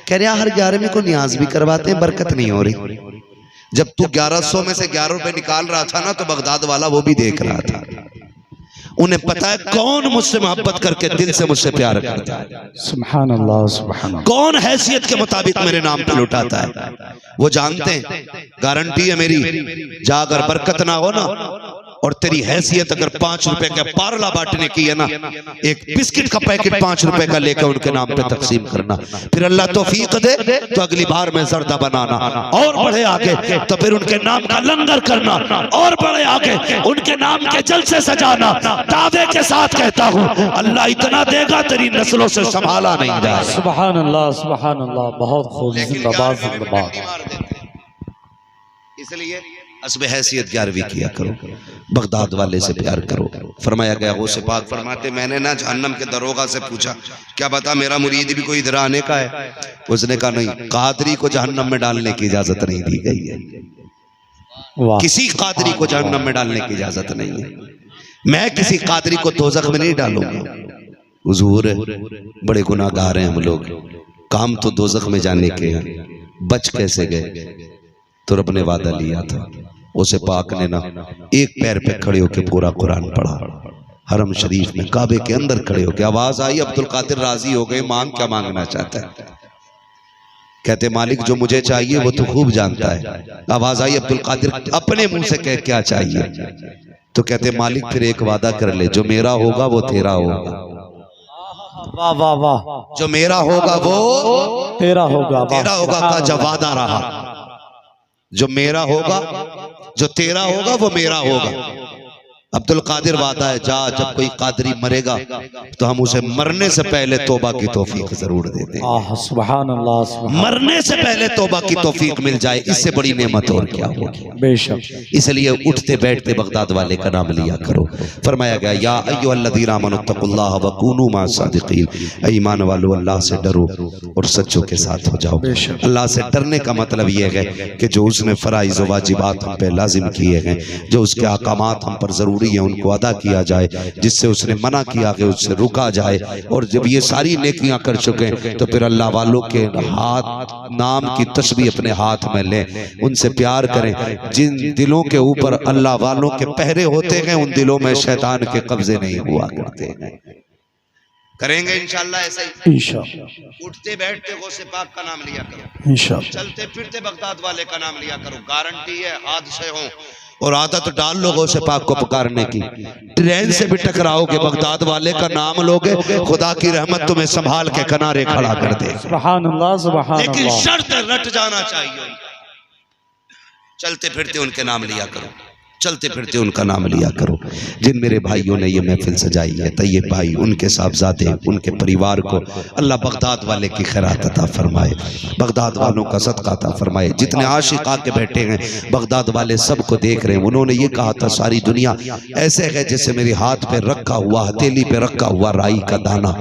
कह रहे हर 11वीं को न्याज भी करवाते हैं, बरकत नहीं हो रही। जब तू 1100 में से 11 रुपए निकाल रहा था ना, तो बगदाद वाला वो भी देख रहा था। उन्हें पता है कौन मुझसे मोहब्बत करके दिल से मुझसे प्यार करता है। सुभान अल्लाह सुभान अल्लाह। कौन हैसियत के मुताबिक मेरे नाम पे लुटाता है, वो जानते हैं। गारंटी है मेरी, जा अगर बरकत ना हो ना और तेरी हैसियत अगर 5 रुपए का पारला बांटने की है ना, एक बिस्किट का पैकेट 5 रुपए का लेकर उनके नाम पे तकसीम करना। फिर अल्लाह तौफीक दे तो अगली बार में जर्दा बनाना और बढ़े आगे, तो फिर उनके नाम का लंगर करना और बढ़े आगे, उनके नाम के जलसे सजाना। दावे के साथ कहता हूँ अल्लाह इतना देगा तेरी नस्लों से संभाला नहीं जाए। सुभान अल्लाह सुभान अल्लाह। बहुत खूब, जिंदाबाद जिंदाबाद। इसलिए हस्ब हैसियत 11वीं किया करो, बगदाद वाले से प्यार करो। फरमाया गया गौसे पाक फरमाते मैंने ना जहन्नम के दरोगा से पूछा क्या बता मेरा मुरीद भी कोई इधर आने का है? उसने कहा नहीं, कादरी को जहन्नम में डालने की इजाजत नहीं दी गई है। किसी कादरी को जहन्नम में डालने की इजाजत नहीं है। मैं किसी कादरी को दोजख में नहीं डालूंगा। हुजूर बड़े गुनाहगार हैं हम लोग, काम तो दोजख में जाने के हैं, बच कैसे गए? तो रब ने वादा लिया था। उसे पाक ने ना एक पैर पे खड़े होकर पूरा कुरान पढ़ा, हरम शरीफ में काबे के अंदर खड़े होकर आवाज आई अब्दुल कादिर राजी हो गए, मांग क्या मांगना चाहता है? कहते मालिक जो मुझे चाहिए वो तो खूब जानता है। आवाज आई अब्दुल कादिर अपने मुंह से कह क्या चाहिए? तो कहते मालिक फिर एक वादा कर ले, जो मेरा होगा वो तेरा होगा। वाह वाह वाह, जो मेरा होगा वो तेरा होगा, तेरा होगा का जब वादा रहा। जो मेरा होगा, जो तेरा होगा वो मेरा होगा। अब्दुल कादिर वादा है, जा जब कोई कादरी मरेगा तो हम उसे मरने से पहले तौबा की तौफीक जरूर देते हैं। सुभान अल्लाह, सुभान मरने से पहले तौबा की तौफीक मिल जाए, इससे बड़ी नेमत और क्या होगी? बेशक। इसलिए उठते बैठते बगदाद वाले का नाम लिया करो। फरमाया गया या अय्युहल्लज़ीना आमनुत्तकुल्लाह व कूनू माअस-सादिक़ीन, ऐ ईमान वालों अल्लाह से डरो और सच्चों के साथ हो जाओ। अल्लाह से डरने का मतलब यह है कि जो उसने फराइज़ व वाजिबात हम पे लाजिम किए हैं, जो उसके अहकामात हम पर जरूरी है उनको अदा किया जाए, जिससे उसने मना किया कि उससे रुका जाए। और जब ये सारी नेकियां कर चुके तो फिर अल्लाह वालों के हाथ नाम की तस्बीह अपने हाथ में लें, उनसे प्यार करें। जिन दिलों के ऊपर अल्लाह वालों के पहरे होते हैं उन दिलों में शैतान के कब्जे नहीं हुआ करते हैं। करेंगे इंशाअल्लाह ऐसा ही। इंशाअल्लाह। उठते बैठते गौसे पाक का नाम लिया करो, इंशाअल्लाह। चलते फिरते बगदाद वाले का नाम लिया करो। गारंटी है हादसे हों और आदत तो डाल लोगों से पाक को पुकारने की। ट्रेन से भी टकराओगे बगदाद वाले का नाम लोगे, खुदा की रहमत तुम्हें संभाल के किनारे खड़ा कर दे। सुभान अल्लाह, सुभान लेकिन अल्लाह। शर्त रट जाना चाहिए। चलते फिरते उनके नाम लिया करो, चलते फिरते उनका नाम लिया करो। जिन मेरे भाइयों ने ये महफिल सजाई है, तैयब भाई, उनके साहबजादे, उनके परिवार को अल्लाह बगदाद वाले की खैरात अता फरमाए, बगदाद वालों का सदका अता फरमाए। जितने आशिक आके बैठे हैं बगदाद वाले सबको देख रहे हैं। उन्होंने ये कहा था सारी दुनिया ऐसे है जैसे मेरे हाथ पे रखा हुआ, हथेली पे रखा हुआ राई का दाना,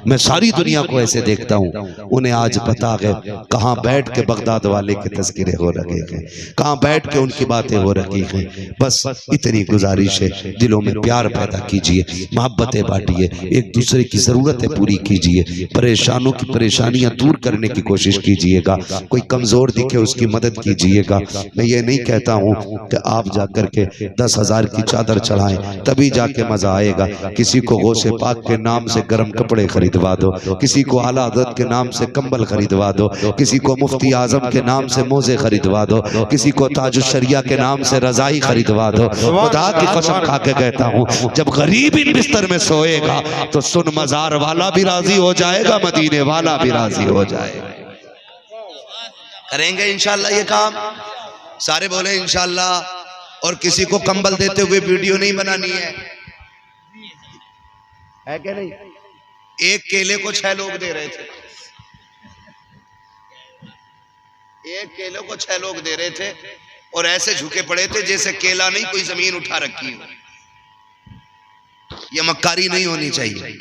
मैं सारी दुनिया को ऐसे देखता हूँ। उन्हें आज पता है कहाँ बैठ के बगदाद वाले के तज़किरे हो रखे हैं, कहाँ बैठ के उनकी बातें हो रखी हैं। बस इतनी गुजारिश है, दिलों में प्यार पैदा कीजिए, मोहब्बतें बांटिए, एक दूसरे की ज़रूरतें पूरी कीजिए, परेशानों की परेशानियां दूर करने की कोशिश कीजिएगा। कोई कमज़ोर दिखे उसकी मदद कीजिएगा। मैं ये नहीं कहता हूँ कि आप जाकर के 10,000 की चादर चढ़ाएं तभी जाके मज़ा आएगा। किसी को गौसे पाक के नाम से गर्म कपड़े खरीदवा दो, किसी को आला हज़रत के नाम से कंबल खरीदवा दो, किसी को मुफ्ती आजम के नाम से मोजे खरीदवा दो, किसी को ताजुश शरिया के नाम से रजाई खरीदवा दो। खुदा की कसम खा के कहता हूँ, जब गरीब इन बिस्तर में सोएगा तो सुन मजार वाला भी राजी हो जाएगा, मदीने वाला भी राजी हो जाएगा। करेंगे इंशाल्लाह ये काम, सारे बोले इंशाल्लाह। और किसी को कंबल देते हुए वीडियो नहीं बनानी है क्या? नहीं। एक केले को 6 लोग दे रहे थे, एक केले को 6 लोग दे रहे थे और ऐसे झुके पड़े थे जैसे केला नहीं कोई जमीन उठा रखी हो। ये मक्कारी नहीं होनी चाहिए।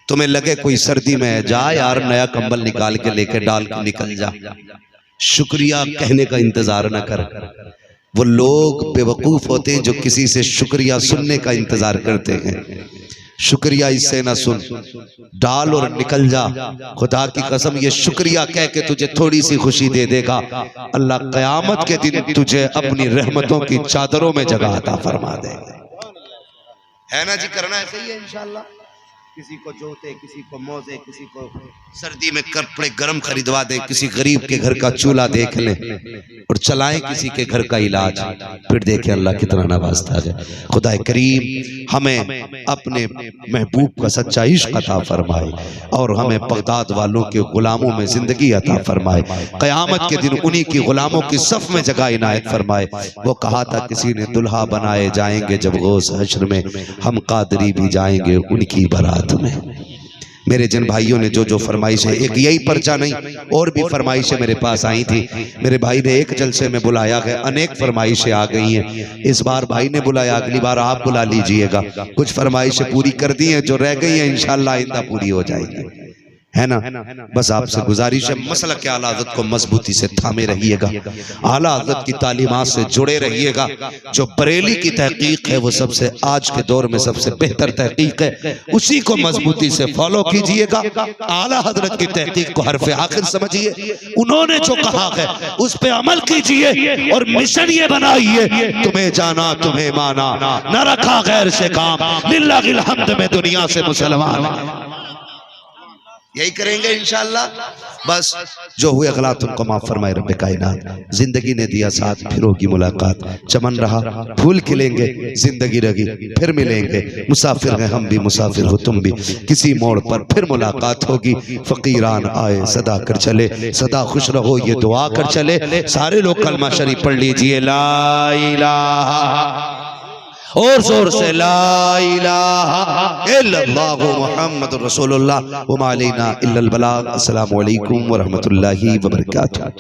तुम्हें लगे कोई सर्दी में है, जा यार नया कंबल निकाल के लेके डाल के निकल जा। शुक्रिया कहने का इंतजार न कर। वो लोग बेवकूफ होते हैं जो किसी से शुक्रिया सुनने का इंतजार करते हैं। शुक्रिया इससे ना सुन, डाल और निकल जा। खुदा की कसम ये शुक्रिया कह के तुझे थोड़ी सी खुशी दे देगा, अल्लाह क़यामत के दिन तुझे अपनी रहमतों की चादरों में जगह अता फरमा देगा। है ना जी? करना ऐसे ही है इंशाल्लाह। किसी को जोते, किसी को मोजे, किसी को सर्दी में कपड़े गर्म खरीदवा दे, किसी गरीब के घर का चूल्हा देख ले और चलाएं किसी के घर का इलाज, फिर देखें अल्लाह कितना नवाजता है। खुदा करीम हमें अपने महबूब का सच्चा इश्क अता फरमाए और हमें बगदाद वालों के गुलामों में जिंदगी अता फरमाए। क़यामत के दिन उन्हीं की गुलामों की सफ में जगह इनायत फरमाए। वो कहा था किसी ने दुल्हा बनाए जाएंगे जब गौस हश्र में, हम कादरी भी जाएंगे उनकी बारात में। मेरे जिन भाइयों ने जो जो फरमाइश है, एक यही पर्चा नहीं और भी फरमाइशें मेरे पास आई थी। मेरे भाई ने एक जलसे में बुलाया है, अनेक फरमाइशें आ गई हैं। इस बार भाई ने बुलाया, अगली बार आप बुला लीजिएगा। कुछ फरमाइशें पूरी कर दी हैं, जो रह गई हैं इंशाअल्लाह आइंदा पूरी हो जाएगी, है ना। बस आपसे गुजारिश है, मसला के आला हज़रत को मजबूती से थामे रहिएगा, आला हज़रत की तालीमात से जुड़े रहिएगा। जो बरेली की तहकीक है वो सबसे आज के दौर में सबसे बेहतर तहकीक है, उसी को मजबूती से फॉलो कीजिएगा। आला हज़रत की तहकीक को हरफ आखिर समझिए, उन्होंने जो कहा है उस पे अमल कीजिए और मिशन ये बनाइए, तुम्हें जाना तुम्हें माना, न रखा गैर से काम, लिल्लाहिल हम्द में दुनिया से मुसलमान। यही करेंगे इंशाअल्लाह। बस जो हुए गलत उनको माफ फरमाए रब्बे कायनात। जिंदगी ने दिया साथ, फिर होगी मुलाकात। चमन रहा फूल खिलेंगे, जिंदगी रही फिर मिलेंगे। मुसाफिर हैं हम भी, मुसाफिर हो तुम भी, किसी मोड़ पर फिर मुलाकात होगी। फकीरान आए सदा कर चले, सदा खुश रहो ये दुआ कर चले। सारे लोग कलमा शरीफ पढ़ लीजिए, ला इलाहा, और जोर से ला इलाहा इल्लल्लाहु मुहम्मदुर रसूलुल्लाह व मा अलैना इल्लल बलाग। अस्सलामु अलैकुम व रहमतुल्लाहि व बरकातुहू।